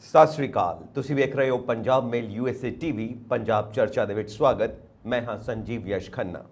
ਸਤਿ ਸ਼੍ਰੀ ਅਕਾਲ। ਤੁਸੀਂ ਵੇਖ ਰਹੇ ਹੋ ਪੰਜਾਬ ਮੇਲ USA TV ਪੰਜਾਬ ਚਰਚਾ ਦੇ ਵਿੱਚ ਸਵਾਗਤ। ਮੈਂ ਹਾਂ ਸੰਜੀਵ ਯਸ਼ ਖੰਨਾ।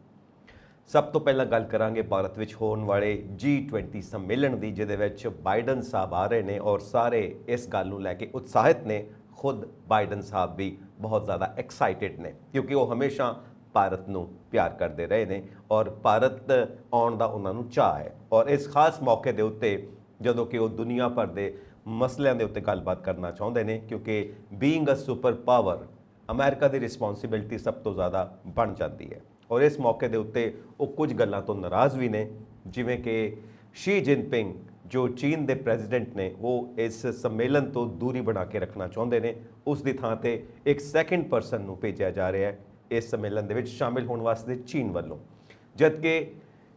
ਸਭ ਤੋਂ ਪਹਿਲਾਂ ਗੱਲ ਕਰਾਂਗੇ ਭਾਰਤ ਵਿੱਚ ਹੋਣ ਵਾਲੇ G20 ਸੰਮੇਲਨ ਦੀ, ਜਿਹਦੇ ਵਿੱਚ ਬਾਈਡਨ ਸਾਹਿਬ ਆ ਰਹੇ ਨੇ ਔਰ ਸਾਰੇ ਇਸ ਗੱਲ ਨੂੰ ਲੈ ਕੇ ਉਤਸ਼ਾਹਿਤ ਨੇ। ਖੁਦ ਬਾਈਡਨ ਸਾਹਿਬ ਵੀ ਬਹੁਤ ਜ਼ਿਆਦਾ ਐਕਸਾਈਟਿਡ ਨੇ ਕਿਉਂਕਿ ਉਹ ਹਮੇਸ਼ਾ ਭਾਰਤ ਨੂੰ ਪਿਆਰ ਕਰਦੇ ਰਹੇ ਨੇ ਔਰ ਭਾਰਤ ਆਉਣ ਦਾ ਉਹਨਾਂ ਨੂੰ ਚਾਅ ਹੈ। ਔਰ ਇਸ ਖਾਸ ਮੌਕੇ ਦੇ ਉੱਤੇ ਜਦੋਂ ਕਿ ਉਹ ਦੁਨੀਆ ਭਰ ਦੇ ਮਸਲਿਆਂ ਦੇ ਉੱਤੇ ਗੱਲਬਾਤ ਕਰਨਾ ਚਾਹੁੰਦੇ ਨੇ, ਕਿਉਂਕਿ ਬੀਇੰਗ ਅ ਸੁਪਰ ਪਾਵਰ ਅਮਰੀਕਾ ਦੀ ਰਿਸਪੌਂਸਿਬਿਲਟੀ ਸਭ ਤੋਂ ਜ਼ਿਆਦਾ ਬਣ ਜਾਂਦੀ ਹੈ। ਔਰ ਇਸ ਮੌਕੇ ਦੇ ਉੱਤੇ ਉਹ ਕੁਝ ਗੱਲਾਂ ਤੋਂ ਨਾਰਾਜ਼ ਵੀ ਨੇ, ਜਿਵੇਂ ਕਿ ਸ਼ੀ ਜਿਨਪਿੰਗ ਜੋ ਚੀਨ ਦੇ ਪ੍ਰੈਜ਼ੀਡੈਂਟ ਨੇ, ਉਹ ਇਸ ਸੰਮੇਲਨ ਤੋਂ ਦੂਰੀ ਬਣਾ ਕੇ ਰੱਖਣਾ ਚਾਹੁੰਦੇ ਨੇ। ਉਸ ਦੀ ਥਾਂ ਤੇ ਇੱਕ ਸੈਕੰਡ ਪਰਸਨ ਨੂੰ ਭੇਜਿਆ ਜਾ ਰਿਹਾ ਹੈ ਇਸ ਸੰਮੇਲਨ ਦੇ ਵਿੱਚ ਸ਼ਾਮਿਲ ਹੋਣ ਵਾਸਤੇ ਚੀਨ ਵੱਲੋਂ, ਜਦਕਿ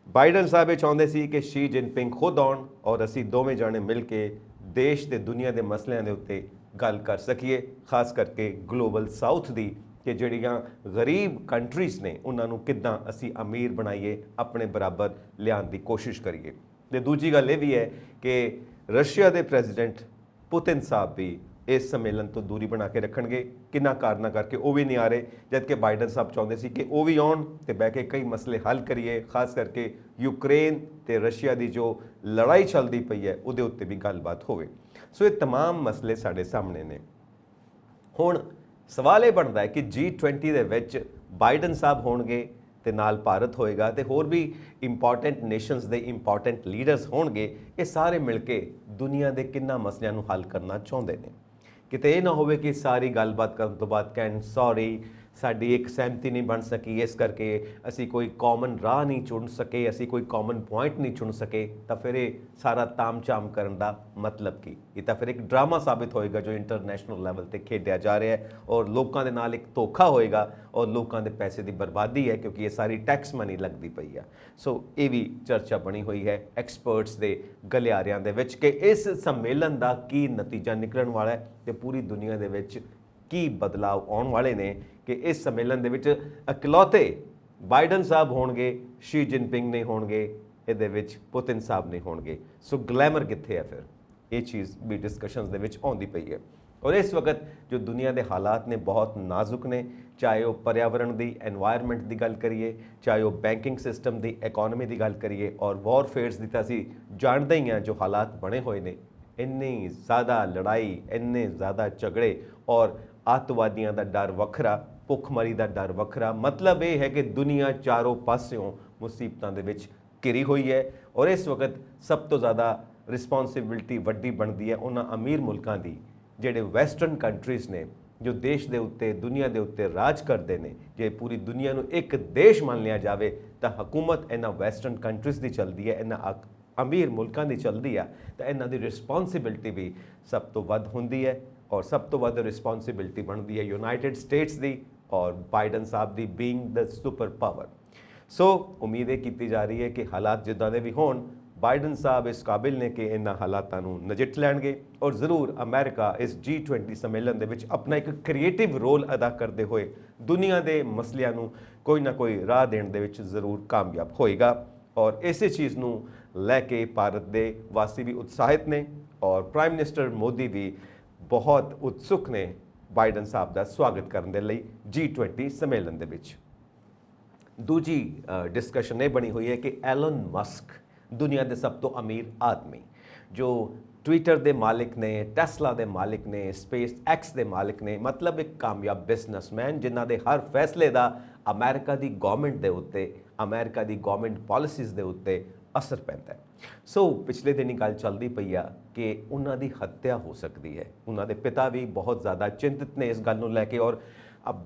ਬਾਈਡਨ ਸਾਹਿਬ ਇਹ ਚਾਹੁੰਦੇ ਸੀ ਕਿ ਸ਼ੀ ਜਿਨਪਿੰਗ ਖੁਦ ਆਉਣ ਔਰ ਅਸੀਂ ਦੋਵੇਂ ਜਾਣੇ ਮਿਲ ਕੇ ਦੇਸ਼ ਤੇ ਦੁਨੀਆ ਦੇ ਮਸਲਿਆਂ ਦੇ ਉੱਤੇ ਗੱਲ ਕਰ ਸਕੀਏ, ਖਾਸ ਕਰਕੇ ਗਲੋਬਲ ਸਾਊਥ ਦੀ, ਕਿ ਜਿਹੜੀਆਂ ਗਰੀਬ ਕੰਟਰੀਜ਼ ਨੇ ਉਹਨਾਂ ਨੂੰ ਕਿੱਦਾਂ ਅਸੀਂ ਅਮੀਰ ਬਣਾਈਏ, ਆਪਣੇ ਬਰਾਬਰ ਲਿਆਉਣ ਦੀ ਕੋਸ਼ਿਸ਼ ਕਰੀਏ। ਤੇ ਦੂਜੀ ਗੱਲ ਇਹ ਵੀ ਹੈ ਕਿ ਰਸ਼ੀਆ ਦੇ ਪ੍ਰੈਜ਼ੀਡੈਂਟ ਪੁਤਿਨ ਸਾਹਿਬ ਵੀ ਇਸ ਸੰਮੇਲਨ ਤੋਂ ਦੂਰੀ ਬਣਾ ਕੇ ਰੱਖਣਗੇ। ਕਿੰਨਾ ਕਾਰਨਾਂ ਕਰਕੇ ਉਹ ਵੀ ਨਹੀਂ ਆ ਰਹੇ, ਜਦਕਿ ਬਾਈਡਨ ਸਾਹਿਬ ਚਾਹੁੰਦੇ ਸੀ ਕਿ ਉਹ ਵੀ ਆਉਣ ਤੇ ਬਹਿ ਕੇ ਕਈ ਮਸਲੇ ਹੱਲ ਕਰੀਏ, ਖਾਸ ਕਰਕੇ ਯੂਕਰੇਨ ਤੇ ਰਸ਼ੀਆ ਦੀ ਜੋ ਲੜਾਈ ਚੱਲਦੀ ਪਈ ਹੈ ਉਹਦੇ ਉੱਤੇ ਵੀ ਗੱਲਬਾਤ ਹੋਵੇ। ਸੋ ਇਹ तमाम ਮਸਲੇ ਸਾਡੇ ਸਾਹਮਣੇ ਨੇ। ਹੁਣ ਸਵਾਲ ਇਹ ਬਣਦਾ ਹੈ ਕਿ G20 ਦੇ ਵਿੱਚ ਬਾਈਡਨ ਸਾਹਿਬ ਹੋਣਗੇ ਤੇ ਨਾਲ ਭਾਰਤ ਹੋਏਗਾ ਤੇ ਹੋਰ ਵੀ ਇੰਪੋਰਟੈਂਟ ਨੇਸ਼ਨਸ ਦੇ ਇੰਪੋਰਟੈਂਟ ਲੀਡਰਸ ਹੋਣਗੇ। ਇਹ ਸਾਰੇ ਮਿਲ ਕੇ ਦੁਨੀਆ ਦੇ ਕਿੰਨਾ ਮਸਲਿਆਂ ਨੂੰ ਹੱਲ ਕਰਨਾ ਚਾਹੁੰਦੇ ਨੇ। ਕਿਤੇ ਇਹ ਨਾ ਹੋਵੇ ਕਿ ਸਾਰੀ ਗੱਲਬਾਤ ਕਰਨ ਤੋਂ ਬਾਅਦ ਕਹਿਣ ਸੌਰੀ ਸਾਡੀ ਇੱਕ ਸਹਿਮਤੀ ਨਹੀਂ ਬਣ ਸਕੀ, ਇਸ ਕਰਕੇ ਅਸੀਂ ਕੋਈ ਕਾਮਨ ਰਾਹ ਨਹੀਂ ਚੁਣ ਸਕੇ, ਅਸੀਂ ਕੋਈ ਕਾਮਨ ਪੁਆਇੰਟ ਨਹੀਂ ਚੁਣ ਸਕੇ, ਤਾਂ ਫਿਰ ਇਹ ਸਾਰਾ ਤਾਮ-ਝਾਮ ਕਰਨ ਦਾ ਮਤਲਬ ਕੀ? ਇਹ ਤਾਂ ਫਿਰ ਇੱਕ ਡਰਾਮਾ ਸਾਬਿਤ ਹੋਏਗਾ ਜੋ ਇੰਟਰਨੈਸ਼ਨਲ ਲੈਵਲ ਤੇ ਖੇਡਿਆ ਜਾ ਰਿਹਾ ਹੈ ਔਰ ਲੋਕਾਂ ਦੇ ਨਾਲ ਇੱਕ ਧੋਖਾ ਹੋਏਗਾ ਔਰ ਲੋਕਾਂ ਦੇ ਪੈਸੇ ਦੀ ਬਰਬਾਦੀ ਹੈ, ਕਿਉਂਕਿ ਇਹ ਸਾਰੀ ਟੈਕਸ ਮਨੀ ਲੱਗਦੀ ਪਈ ਆ। ਸੋ ਇਹ ਵੀ ਚਰਚਾ ਬਣੀ ਹੋਈ ਹੈ ਐਕਸਪਰਟਸ ਦੇ ਗਲਿਆਰਿਆਂ ਦੇ ਵਿੱਚ ਕਿ ਇਸ ਸੰਮੇਲਨ ਦਾ ਕੀ ਨਤੀਜਾ ਨਿਕਲਣ ਵਾਲਾ ਹੈ ਤੇ ਪੂਰੀ ਦੁਨੀਆ ਦੇ ਵਿੱਚ ਕੀ ਬਦਲਾਅ ਆਉਣ ਵਾਲੇ ਨੇ, ਕਿ ਇਸ ਸੰਮੇਲਨ ਦੇ ਵਿੱਚ ਇਕਲੌਤੇ ਬਾਈਡਨ ਸਾਹਿਬ ਹੋਣਗੇ, ਸ਼ੀ ਜਿਨਪਿੰਗ ਨਹੀਂ ਹੋਣਗੇ, ਇਹਦੇ ਵਿੱਚ ਪੁਤਿਨ ਸਾਹਿਬ ਨਹੀਂ ਹੋਣਗੇ। ਸੋ ਗਲੈਮਰ ਕਿੱਥੇ ਹੈ ਫਿਰ? ਇਹ ਚੀਜ਼ ਵੀ ਡਿਸਕਸ਼ਨਸ ਦੇ ਵਿੱਚ ਆਉਂਦੀ ਪਈ ਹੈ। ਔਰ ਇਸ ਵਕਤ ਜੋ ਦੁਨੀਆ ਦੇ ਹਾਲਾਤ ਨੇ ਬਹੁਤ ਨਾਜ਼ੁਕ ਨੇ, ਚਾਹੇ ਉਹ ਪਰਿਆਵਰਣ ਦੀ ਐਨਵਾਇਰਨਮੈਂਟ ਦੀ ਗੱਲ ਕਰੀਏ, ਚਾਹੇ ਉਹ ਬੈਂਕਿੰਗ ਸਿਸਟਮ ਦੀ, ਇਕੋਨਮੀ ਦੀ ਗੱਲ ਕਰੀਏ ਔਰ ਵਾਰਫੇਅਰਸ ਦੀ, ਤਾਂ ਅਸੀਂ ਜਾਣਦੇ ਹੀ ਹਾਂ ਜੋ ਹਾਲਾਤ ਬਣੇ ਹੋਏ ਨੇ। ਇੰਨੀ ਜ਼ਿਆਦਾ ਲੜਾਈ, ਇੰਨੇ ਜ਼ਿਆਦਾ ਝਗੜੇ ਔਰ ਅੱਤਵਾਦੀਆਂ ਦਾ ਡਰ ਵੱਖਰਾ, ਭੁੱਖਮਰੀ ਦਾ ਡਰ ਵੱਖਰਾ। ਮਤਲਬ ਇਹ ਹੈ ਕਿ ਦੁਨੀਆ ਚਾਰੋਂ ਪਾਸਿਓਂ ਮੁਸੀਬਤਾਂ ਦੇ ਵਿੱਚ ਘਿਰੀ ਹੋਈ ਹੈ ਔਰ ਇਸ ਵਕਤ ਸਭ ਤੋਂ ਜ਼ਿਆਦਾ ਰਿਸਪੌਂਸਿਬਿਲਟੀ ਵੱਡੀ ਬਣਦੀ ਹੈ ਉਹਨਾਂ ਅਮੀਰ ਮੁਲਕਾਂ ਦੀ, ਜਿਹੜੇ ਵੈਸਟਰਨ ਕੰਟਰੀਜ਼ ਨੇ, ਜੋ ਦੇਸ਼ ਦੇ ਉੱਤੇ, ਦੁਨੀਆ ਦੇ ਉੱਤੇ ਰਾਜ ਕਰਦੇ ਨੇ। ਜੇ ਪੂਰੀ ਦੁਨੀਆ ਨੂੰ ਇੱਕ ਦੇਸ਼ ਮੰਨ ਲਿਆ ਜਾਵੇ ਤਾਂ ਹਕੂਮਤ ਇਹਨਾਂ ਵੈਸਟਰਨ ਕੰਟਰੀਜ਼ ਦੀ ਚੱਲਦੀ ਹੈ, ਇਹਨਾਂ ਅਮੀਰ ਮੁਲਕਾਂ ਦੀ ਚੱਲਦੀ ਆ, ਤਾਂ ਇਹਨਾਂ ਦੀ ਰਿਸਪੌਂਸਿਬਿਲਟੀ ਵੀ ਸਭ ਤੋਂ ਵੱਧ ਹੁੰਦੀ ਹੈ ਔਰ ਸਭ ਤੋਂ ਵੱਧ ਰਿਸਪੌਂਸਿਬਿਲਟੀ ਬਣਦੀ ਹੈ ਯੂਨਾਈਟਿਡ ਸਟੇਟਸ ਦੀ ਔਰ ਬਾਈਡਨ ਸਾਹਿਬ ਦੀ, ਬੀਇੰਗ ਦ ਸੁਪਰ ਪਾਵਰ। ਸੋ ਉਮੀਦ ਇਹ ਕੀਤੀ ਜਾ ਰਹੀ ਹੈ ਕਿ ਹਾਲਾਤ ਜਿੱਦਾਂ ਦੇ ਵੀ ਹੋਣ, ਬਾਈਡਨ ਸਾਹਿਬ ਇਸ ਕਾਬਿਲ ਨੇ ਕਿ ਇਹਨਾਂ ਹਾਲਾਤਾਂ ਨੂੰ ਨਜਿੱਠ ਲੈਣਗੇ ਔਰ ਜ਼ਰੂਰ ਅਮਰੀਕਾ ਇਸ G20 ਸੰਮੇਲਨ ਦੇ ਵਿੱਚ ਆਪਣਾ ਇੱਕ ਕ੍ਰੀਏਟਿਵ ਰੋਲ ਅਦਾ ਕਰਦੇ ਹੋਏ ਦੁਨੀਆ ਦੇ ਮਸਲਿਆਂ ਨੂੰ ਕੋਈ ਨਾ ਕੋਈ ਰਾਹ ਦੇਣ ਦੇ ਵਿੱਚ ਜ਼ਰੂਰ ਕਾਮਯਾਬ ਹੋਏਗਾ। ਔਰ ਇਸੇ ਚੀਜ਼ ਨੂੰ ਲੈ ਕੇ ਭਾਰਤ ਦੇ ਵਾਸੀ ਵੀ ਉਤਸ਼ਾਹਿਤ ਨੇ ਔਰ ਪ੍ਰਾਈਮ ਮਿਨਿਸਟਰ ਮੋਦੀ ਵੀ ਬਹੁਤ ਉਤਸੁਕ ਨੇ ਬਾਈਡਨ ਸਾਹਿਬ ਦਾ ਸਵਾਗਤ ਕਰਨ ਦੇ ਲਈ G20 ਸੰਮੇਲਨ ਦੇ ਵਿੱਚ। ਦੂਜੀ ਡਿਸਕਸ਼ਨ ਇਹ ਬਣੀ ਹੋਈ ਹੈ ਕਿ ਐਲਨ ਮਸਕ ਦੁਨੀਆ ਦੇ ਸਭ ਤੋਂ ਅਮੀਰ ਆਦਮੀ, ਜੋ ਟਵਿੱਟਰ ਦੇ ਮਾਲਿਕ ਨੇ, ਟੈਸਲਾ ਦੇ ਮਾਲਿਕ ਨੇ, ਸਪੇਸ ਐਕਸ ਦੇ ਮਾਲਿਕ ਨੇ, ਮਤਲਬ ਇੱਕ ਕਾਮਯਾਬ ਬਿਜ਼ਨਸਮੈਨ ਜਿਨ੍ਹਾਂ ਦੇ ਹਰ ਫੈਸਲੇ ਦਾ ਅਮਰੀਕਾ ਦੀ ਗਵਰਨਮੈਂਟ ਦੇ ਉੱਤੇ, ਅਮਰੀਕਾ ਦੀ ਗਵਰਨਮੈਂਟ ਪਾਲਿਸੀਜ਼ ਦੇ ਉੱਤੇ ਅਸਰ ਪੈਂਦਾ ਹੈ। ਸੋ ਪਿਛਲੇ ਦਿਨੀ ਗੱਲ ਚੱਲਦੀ ਪਈ ਆ ਕਿ ਉਹਨਾਂ ਦੀ ਹੱਤਿਆ ਹੋ ਸਕਦੀ ਹੈ। ਉਹਨਾਂ ਦੇ ਪਿਤਾ ਵੀ ਬਹੁਤ ਜ਼ਿਆਦਾ ਚਿੰਤਿਤ ਨੇ ਇਸ ਗੱਲ ਨੂੰ ਲੈ ਕੇ ਔਰ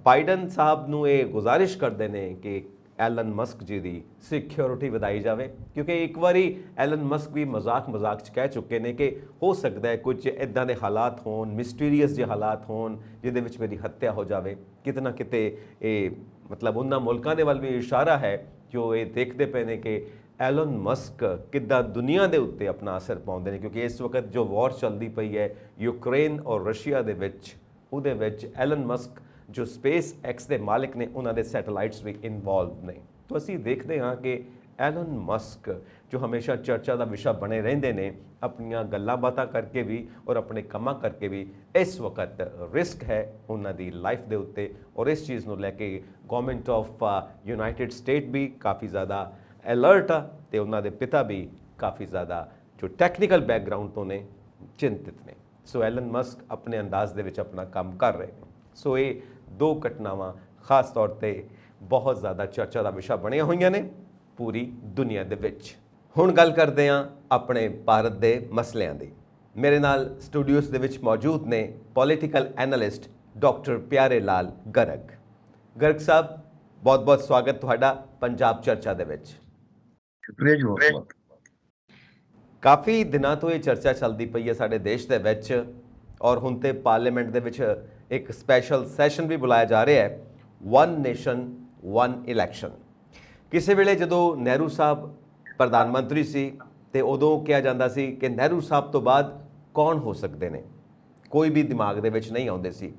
ਬਾਈਡਨ ਸਾਹਿਬ ਨੂੰ ਇਹ ਗੁਜ਼ਾਰਿਸ਼ ਕਰਦੇ ਨੇ ਕਿ ਐਲਨ ਮਸਕ ਜੀ ਦੀ ਸਿਕਿਉਰਿਟੀ ਵਧਾਈ ਜਾਵੇ, ਕਿਉਂਕਿ ਇੱਕ ਵਾਰੀ ਐਲਨ ਮਸਕ ਵੀ ਮਜ਼ਾਕ 'ਚ ਕਹਿ ਚੁੱਕੇ ਨੇ ਕਿ ਹੋ ਸਕਦਾ ਹੈ ਕੁਝ ਇੱਦਾਂ ਦੇ ਹਾਲਾਤ ਹੋਣ, ਮਿਸਟੀਰੀਅਸ ਜਿਹੇ ਹਾਲਾਤ ਹੋਣ ਜਿਹਦੇ ਵਿੱਚ ਮੇਰੀ ਹੱਤਿਆ ਹੋ ਜਾਵੇ। ਕਿਤੇ ਨਾ ਕਿਤੇ ਇਹ ਮਤਲਬ ਉਹਨਾਂ ਮੁਲਕਾਂ ਦੇ ਵੱਲ ਵੀ ਇਸ਼ਾਰਾ ਹੈ ਜੋ ਇਹ ਦੇਖਦੇ ਪਏ ਨੇ ਕਿ ਐਲਨ ਮਸਕ ਕਿੱਦਾਂ ਦੁਨੀਆ ਦੇ ਉੱਤੇ ਆਪਣਾ ਅਸਰ ਪਾਉਂਦੇ ਨੇ, ਕਿਉਂਕਿ ਇਸ ਵਕਤ ਜੋ ਵਾਰ ਚੱਲਦੀ ਪਈ ਹੈ ਯੂਕਰੇਨ ਔਰ ਰਸ਼ੀਆ ਦੇ ਵਿੱਚ, ਉਹਦੇ ਵਿੱਚ ਐਲਨ ਮਸਕ ਜੋ ਸਪੇਸ ਐਕਸ ਦੇ ਮਾਲਿਕ ਨੇ, ਉਹਨਾਂ ਦੇ ਸੈਟੇਲਾਈਟਸ ਵੀ ਇਨਵੋਲਵ ਨੇ। ਤਾਂ ਅਸੀਂ ਦੇਖਦੇ ਹਾਂ ਕਿ ਐਲਨ ਮਸਕ ਜੋ ਹਮੇਸ਼ਾ ਚਰਚਾ ਦਾ ਵਿਸ਼ਾ ਬਣੇ ਰਹਿੰਦੇ ਨੇ ਆਪਣੀਆਂ ਗੱਲਾਂ ਬਾਤਾਂ ਕਰਕੇ ਵੀ ਔਰ ਆਪਣੇ ਕੰਮਾਂ ਕਰਕੇ ਵੀ, ਇਸ ਵਕਤ ਰਿਸਕ ਹੈ ਉਹਨਾਂ ਦੀ ਲਾਈਫ ਦੇ ਉੱਤੇ। ਔਰ ਇਸ ਚੀਜ਼ ਨੂੰ ਲੈ ਕੇ ਗਵਰਨਮੈਂਟ ਆਫ ਯੂਨਾਈਟਿਡ ਸਟੇਟ ਵੀ ਕਾਫੀ ਜ਼ਿਆਦਾ ਅਲਰਟ ਆ ਤੇ ਉਹਨਾਂ ਦੇ ਪਿਤਾ ਵੀ ਕਾਫੀ ਜ਼ਿਆਦਾ ਜੋ ਟੈਕਨੀਕਲ ਬੈਕਗਰਾਊਂਡ ਤੋਂ ਨੇ ਚਿੰਤਿਤ ਨੇ। ਸੋ ਐਲਨ ਮਸਕ ਆਪਣੇ ਅੰਦਾਜ਼ ਦੇ ਵਿੱਚ ਆਪਣਾ ਕੰਮ ਕਰ ਰਹੇ ਨੇ। ਸੋ ਇਹ ਦੋ ਘਟਨਾਵਾਂ ਖਾਸ ਤੌਰ ਤੇ ਬਹੁਤ ਜ਼ਿਆਦਾ ਚਰਚਾ ਦਾ ਵਿਸ਼ਾ ਬਣੀਆਂ ਹੋਈਆਂ ਨੇ ਪੂਰੀ ਦੁਨੀਆ ਦੇ ਵਿੱਚ। ਹੁਣ ਗੱਲ ਕਰਦੇ ਹਾਂ ਆਪਣੇ ਭਾਰਤ ਦੇ ਮਸਲਿਆਂ ਦੀ। ਮੇਰੇ ਨਾਲ ਸਟੂਡੀਓਸ ਦੇ ਵਿੱਚ ਮੌਜੂਦ ਨੇ ਪੋਲੀਟੀਕਲ ਐਨਾਲਿਸਟ ਡਾਕਟਰ ਪਿਆਰੇ ਲਾਲ ਗਰਗ। ਗਰਗ ਸਾਹਿਬ, ਬਹੁਤ-ਬਹੁਤ ਸਵਾਗਤ ਤੁਹਾਡਾ ਪੰਜਾਬ ਚਰਚਾ ਦੇ ਵਿੱਚ। ਸ਼ੁਕਰੀਆ ਜੀ ਬਹੁਤ। ਕਾਫੀ ਦਿਨਾਂ ਤੋਂ ਇਹ ਚਰਚਾ ਚੱਲਦੀ ਪਈ ਹੈ ਸਾਡੇ ਦੇਸ਼ ਦੇ ਵਿੱਚ, ਔਰ ਹੁਣ ਤੇ ਪਾਰਲੀਮੈਂਟ ਦੇ ਵਿੱਚ ਇੱਕ ਸਪੈਸ਼ਲ ਸੈਸ਼ਨ ਵੀ ਬੁਲਾਇਆ ਜਾ ਰਿਹਾ ਹੈ, ਵਨ ਨੇਸ਼ਨ ਵਨ ਇਲੈਕਸ਼ਨ। ਕਿਸੇ ਵੇਲੇ ਜਦੋਂ ਨਹਿਰੂ ਸਾਹਿਬ ਪ੍ਰਧਾਨ ਮੰਤਰੀ ਸੀ ਤੇ ਉਦੋਂ ਕਿਹਾ ਜਾਂਦਾ ਸੀ ਕਿ ਨਹਿਰੂ ਸਾਹਿਬ ਤੋਂ ਬਾਅਦ ਕੌਣ ਹੋ ਸਕਦੇ ਨੇ, ਕੋਈ ਵੀ ਦਿਮਾਗ ਦੇ ਵਿੱਚ ਨਹੀਂ ਆਉਂਦੇ ਸੀ।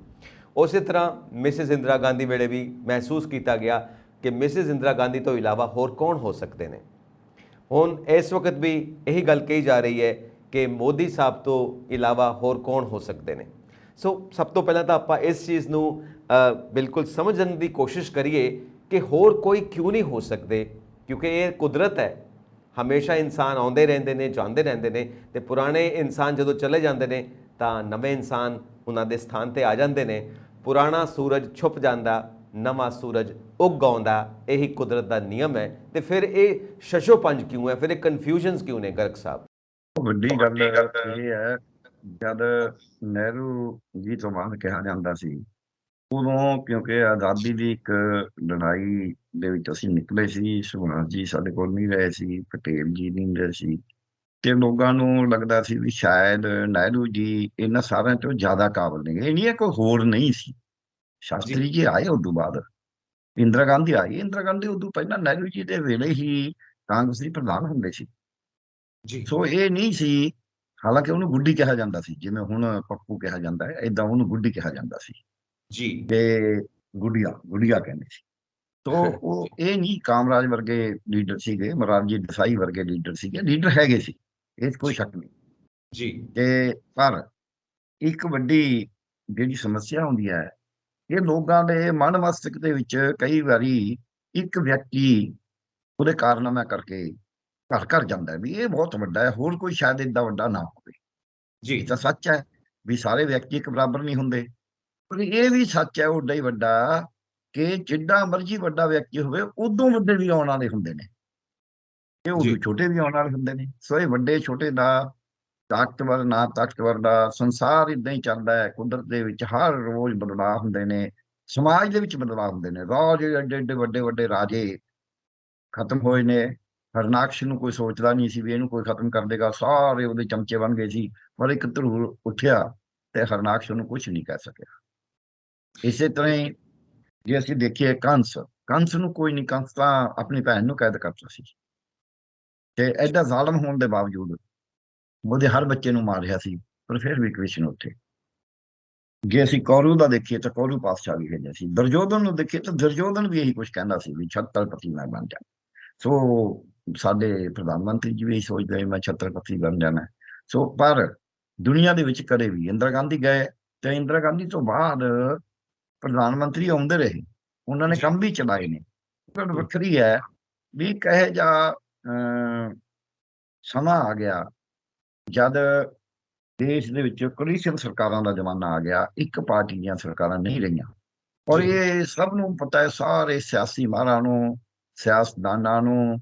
ਉਸੇ ਤਰ੍ਹਾਂ ਮਿਸਿਸ ਇੰਦਰਾ ਗਾਂਧੀ ਵੇਲੇ ਵੀ ਮਹਿਸੂਸ ਕੀਤਾ ਗਿਆ ਕਿ ਮਿਸਿਸ ਇੰਦਰਾ ਗਾਂਧੀ ਤੋਂ ਇਲਾਵਾ ਹੋਰ ਕੌਣ ਹੋ ਸਕਦੇ ਨੇ। ਹੁਣ ਇਸ ਵਕਤ ਵੀ ਇਹੀ ਗੱਲ ਕਹੀ ਜਾ ਰਹੀ ਹੈ ਕਿ ਮੋਦੀ ਸਾਹਿਬ ਤੋਂ ਇਲਾਵਾ ਹੋਰ ਕੌਣ ਹੋ ਸਕਦੇ ਨੇ। ਸੋ ਸਭ ਤੋਂ ਪਹਿਲਾਂ ਤਾਂ ਆਪਾਂ ਇਸ ਚੀਜ਼ ਨੂੰ ਬਿਲਕੁਲ ਸਮਝਣ ਦੀ ਕੋਸ਼ਿਸ਼ ਕਰੀਏ ਕਿ ਹੋਰ ਕੋਈ ਕਿਉਂ ਨਹੀਂ ਹੋ ਸਕਦੇ, ਕਿਉਂਕਿ ਇਹ ਕੁਦਰਤ ਹੈ। ਹਮੇਸ਼ਾ ਇਨਸਾਨ ਆਉਂਦੇ ਰਹਿੰਦੇ ਨੇ, ਜਾਂਦੇ ਰਹਿੰਦੇ ਨੇ, ਤੇ ਪੁਰਾਣੇ ਇਨਸਾਨ ਜਦੋਂ ਚਲੇ ਜਾਂਦੇ ਨੇ ਤਾਂ ਨਵੇਂ ਇਨਸਾਨ ਉਹਨਾਂ ਦੇ ਸਥਾਨ ਤੇ ਆ ਜਾਂਦੇ ਨੇ। ਪੁਰਾਣਾ ਸੂਰਜ ਛੁਪ ਜਾਂਦਾ, ਨਵਾਂ ਸੂਰਜ ਉੱਗ ਆਉਂਦਾ, ਇਹੀ ਕੁਦਰਤ ਦਾ ਨਿਯਮ ਹੈ। ਤੇ ਫਿਰ ਇਹ ਸ਼ਸ਼ੋ ਪੰਜ ਕਿਉਂ ਹੈ, ਫਿਰ ਇਹ ਕਨਫਿਊਜ਼ਨਸ ਕਿਉਂ ਨੇ ਗਰਗ ਸਾਹਿਬ? ਵੱਡੀ ਗੱਲ ਇਹ ਹੈ, ਜਦ ਨਹਿਰੂ ਜੀ ਤੋਂ ਬਾਅਦ ਕਿਹਾ ਜਾਂਦਾ ਸੀ ਉਦੋਂ, ਕਿਉਂਕਿ ਆਜ਼ਾਦੀ ਦੀ ਇੱਕ ਲੜਾਈ ਦੇ ਵਿੱਚ ਅਸੀਂ ਨਿਕਲੇ ਸੀ। ਸੁਭਾਸ਼ ਜੀ ਸਾਡੇ ਕੋਲ ਨਹੀਂ ਰਹੇ ਸੀ, ਪਟੇਲ ਜੀ ਨਹੀਂ ਰਹੇ ਸੀ, ਤੇ ਲੋਕਾਂ ਨੂੰ ਲੱਗਦਾ ਸੀ ਵੀ ਸ਼ਾਇਦ ਨਹਿਰੂ ਜੀ ਇਹਨਾਂ ਸਾਰਿਆਂ ਤੋਂ ਜ਼ਿਆਦਾ ਕਾਬਲ ਨੇ। ਇਹ ਨਹੀਂ ਕੋਈ ਹੋਰ ਨਹੀਂ ਸੀ। ਸ਼ਾਸਤਰੀ ਜੀ ਆਏ ਉਦੋਂ ਬਾਅਦ, ਇੰਦਰਾ ਗਾਂਧੀ ਆਈ। ਇੰਦਰਾ ਗਾਂਧੀ ਉਦੋਂ ਪਹਿਲਾਂ ਨਹਿਰੂ ਜੀ ਦੇ ਵੇਲੇ ਹੀ ਕਾਂਗਰਸੀ ਪ੍ਰਧਾਨ ਹੁੰਦੇ ਸੀ। ਸੋ ਇਹ ਨਹੀਂ ਸੀ, ਹਾਲਾਂਕਿ ਉਹਨੂੰ ਗੁੱਡੀ ਕਿਹਾ ਜਾਂਦਾ ਸੀ, ਜਿਵੇਂ ਹੁਣ ਪੱਪੂ ਕਿਹਾ ਜਾਂਦਾ ਹੈ, ਏਦਾਂ ਉਹਨੂੰ ਗੁੱਡੀ ਕਿਹਾ ਜਾਂਦਾ ਸੀ ਜੀ, ਤੇ ਗੁੱਡੀਆ ਕਹਿੰਦੇ ਸੀ। ਤੋ ਉਹ ਇਹ ਨਹੀਂ, ਕਾਮਰਾਜ ਵਰਗੇ ਲੀਡਰ ਸੀਗੇ, ਮੋਰਾਰਜੀ ਦੇਸਾਈ ਵਰਗੇ ਲੀਡਰ ਸੀਗੇ, ਲੀਡਰ ਹੈਗੇ ਸੀ, ਇਹ 'ਚ ਕੋਈ ਸ਼ੱਕ ਨਹੀਂ ਜੀ। ਤੇ ਪਰ ਇੱਕ ਵੱਡੀ ਜਿਹੜੀ ਸਮੱਸਿਆ ਹੁੰਦੀ ਹੈ, ਇਹ ਲੋਕਾਂ ਦੇ ਮਨ ਮਸਤਕ ਦੇ ਵਿੱਚ ਕਈ ਵਾਰੀ ਇੱਕ ਵਿਅਕਤੀ ਉਹਦੇ ਕਾਰਨਾਮਾ ਕਰਕੇ ਘਰ ਘਰ ਜਾਂਦਾ ਵੀ ਇਹ ਬਹੁਤ ਵੱਡਾ ਹੈ, ਹੋਰ ਕੋਈ ਸ਼ਾਇਦ ਏਦਾਂ ਵੱਡਾ ਨਾ ਹੋਵੇ। ਇਹ ਤਾਂ ਸੱਚ ਹੈ ਵੀ ਸਾਰੇ ਵਿਅਕਤੀ ਇੱਕ ਬਰਾਬਰ ਨਹੀਂ ਹੁੰਦੇ, ਪਰ ਇਹ ਵੀ ਸੱਚ ਹੈ ਓਡਾ ਹੀ ਵੱਡਾ ਕਿ ਜਿੱਡਾ ਮਰਜ਼ੀ ਵੱਡਾ ਵਿਅਕਤੀ ਹੋਵੇ ਉਦੋਂ ਵੱਡੇ ਵੀ ਆਉਣ ਵਾਲੇ ਹੁੰਦੇ ਨੇ, ਤੇ ਉਦੋਂ ਛੋਟੇ ਵੀ ਆਉਣ ਵਾਲੇ ਹੁੰਦੇ ਨੇ। ਸੋ ਇਹ ਵੱਡੇ ਛੋਟੇ ਦਾ, ਤਾਕਤਵਰ ਨਾ ਤਾਕਤਵਰ ਦਾ, ਸੰਸਾਰ ਇਦਾਂ ਹੀ ਚੱਲਦਾ ਹੈ। ਕੁਦਰਤ ਦੇ ਵਿੱਚ ਹਰ ਰੋਜ਼ ਬਦਲਾਅ ਹੁੰਦੇ ਨੇ, ਸਮਾਜ ਦੇ ਵਿੱਚ ਬਦਲਾਅ ਹੁੰਦੇ ਨੇ। ਰਾਜ ਐਡੇ ਐਡੇ ਵੱਡੇ ਵੱਡੇ ਰਾਜੇ ਖਤਮ ਹੋਏ ਨੇ। ਹਰਨਾਕਸ਼ ਨੂੰ ਕੋਈ ਸੋਚਦਾ ਨਹੀਂ ਸੀ ਵੀ ਇਹਨੂੰ ਕੋਈ ਖਤਮ ਕਰ ਦੇਗਾ, ਸਾਰੇ ਉਹਦੇ ਚਮਚੇ ਬਣ ਗਏ ਸੀ, ਪਰ ਇੱਕ ਧਰੂਰ ਉੱਠਿਆ ਤੇ ਹਰਨਾਕਸ਼ ਉਹਨੂੰ ਕੁਝ ਨਹੀਂ ਕਹਿ ਸਕਿਆ। ਇਸੇ ਤਰ੍ਹਾਂ ਹੀ ਜੇ ਅਸੀਂ ਦੇਖੀਏ ਕੰਸ ਨੂੰ ਕੋਈ ਨਹੀਂ, ਕੰਸ ਤਾਂ ਆਪਣੀ ਭੈਣ ਨੂੰ ਕੈਦ ਕਰਤਾ ਸੀ, ਤੇ ਐਡਾ ਜ਼ਾਲਮ ਹੋਣ ਦੇ ਬਾਵਜੂਦ ਉਹਦੇ ਹਰ ਬੱਚੇ ਨੂੰ ਮਾਰ ਰਿਹਾ ਸੀ, ਪਰ ਫਿਰ ਵੀ ਕ੍ਰਿਸ਼ਨ ਉੱਥੇ। ਜੇ ਅਸੀਂ ਕੌਰੂ ਦਾ ਦੇਖੀਏ ਤਾਂ ਕੌਰੂ ਪਾਤਸ਼ਾਹ ਵੀ ਕਹਿੰਦੇ ਸੀ। ਦੁਰਯੋਧਨ ਨੂੰ ਦੇਖੀਏ ਤਾਂ ਦੁਰਯੋਧਨ ਵੀ ਇਹੀ ਕੁਝ ਕਹਿੰਦਾ ਸੀ ਵੀ ਛਤਰਪਤੀ ਮੈਂ ਬਣ ਜਾ। ਸੋ ਸਾਡੇ ਪ੍ਰਧਾਨ ਮੰਤਰੀ ਜੀ ਵੀ ਇਹੀ ਸੋਚਦੇ ਮੈਂ ਛਤਰਪਤੀ ਬਣ ਜਾਣਾ। ਸੋ ਪਰ ਦੁਨੀਆ ਦੇ ਵਿੱਚ ਕਦੇ ਵੀ ਇੰਦਰਾ ਗਾਂਧੀ ਗਏ ਤੇ ਇੰਦਰਾ ਗਾਂਧੀ ਤੋਂ ਬਾਅਦ ਪ੍ਰਧਾਨ ਮੰਤਰੀ ਆਉਂਦੇ ਰਹੇ, ਉਹਨਾਂ ਨੇ ਕੰਮ ਵੀ ਚਲਾਏ ਨੇ। ਪਰ ਵੱਖਰੀ ਹੈ ਵੀ ਕਹੇ ਜਾ ਸਮਾਂ ਆ ਗਿਆ ਜਦ ਦੇਸ਼ ਦੇ ਵਿੱਚ ਕੋਲੀਸ਼ਨ ਸਰਕਾਰਾਂ ਦਾ ਜ਼ਮਾਨਾ ਆ ਗਿਆ, ਇੱਕ ਪਾਰਟੀ ਦੀਆਂ ਸਰਕਾਰਾਂ ਨਹੀਂ ਰਹੀਆਂ। ਔਰ ਇਹ ਸਭ ਨੂੰ ਪਤਾ ਹੈ, ਸਾਰੇ ਸਿਆਸੀ ਮਾਹਰਾਂ ਨੂੰ, ਸਿਆਸਤਦਾਨਾਂ ਨੂੰ,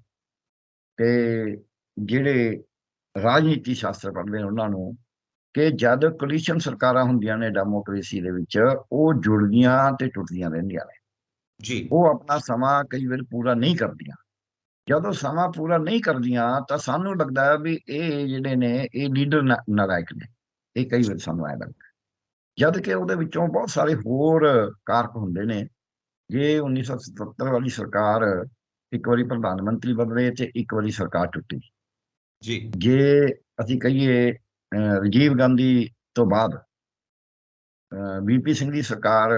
ਤੇ ਜਿਹੜੇ ਰਾਜਨੀਤੀ ਸ਼ਾਸਤਰ ਪੜ੍ਹਦੇ ਨੇ ਉਹਨਾਂ ਨੂੰ, ਕਿ ਜਦ ਕੋਲੀਸ਼ਨ ਸਰਕਾਰਾਂ ਹੁੰਦੀਆਂ ਨੇ ਡੈਮੋਕ੍ਰੇਸੀ ਦੇ ਵਿੱਚ, ਉਹ ਜੁੜਦੀਆਂ ਤੇ ਟੁੱਟਦੀਆਂ ਰਹਿੰਦੀਆਂ ਨੇ। ਉਹ ਆਪਣਾ ਸਮਾਂ ਕਈ ਵਾਰ ਪੂਰਾ ਨਹੀਂ ਕਰਦੀਆਂ। ਜਦੋਂ ਸਮਾਂ ਪੂਰਾ ਨਹੀਂ ਕਰਦੀਆਂ ਤਾਂ ਸਾਨੂੰ ਲੱਗਦਾ ਹੈ ਵੀ ਇਹ ਜਿਹੜੇ ਨੇ ਇਹ ਲੀਡਰ ਨਾਲਾਇਕ ਨੇ। ਇਹ ਕਈ ਵਾਰ ਸਾਨੂੰ ਐਂ ਲੱਗਦਾ, ਜਦ ਕਿ ਉਹਦੇ ਵਿੱਚੋਂ ਬਹੁਤ ਸਾਰੇ ਹੋਰ ਕਾਰਕ ਹੁੰਦੇ ਨੇ। ਜੇ 1977 ਵਾਲੀ ਸਰਕਾਰ ਇੱਕ ਵਾਰੀ ਪ੍ਰਧਾਨ ਮੰਤਰੀ ਬਦਲੇ ਤੇ ਇੱਕ ਵਾਰੀ ਸਰਕਾਰ ਟੁੱਟੀ। ਜੇ ਅਸੀਂ ਕਹੀਏ ਰਾਜੀਵ ਗਾਂਧੀ ਤੋਂ ਬਾਅਦ ਵੀਪੀ ਸਿੰਘ ਦੀ ਸਰਕਾਰ